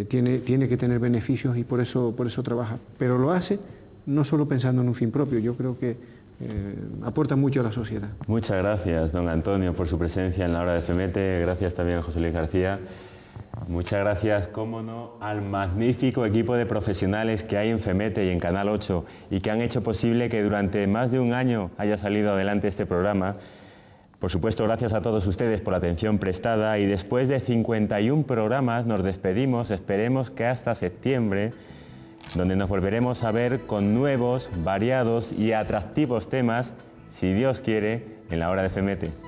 tiene que tener beneficios, y por eso trabaja. Pero lo hace no solo pensando en un fin propio. Yo creo que aporta mucho a la sociedad. Muchas gracias, don Antonio, por su presencia en la hora de FEMETE. Gracias también a José Luis García. Muchas gracias, cómo no, al magnífico equipo de profesionales que hay en FEMETE y en Canal 8, y que han hecho posible que durante más de un año haya salido adelante este programa. Por supuesto, gracias a todos ustedes por la atención prestada, y después de 51 programas nos despedimos, esperemos que hasta septiembre, donde nos volveremos a ver con nuevos, variados y atractivos temas, si Dios quiere, en la hora de FEMETE.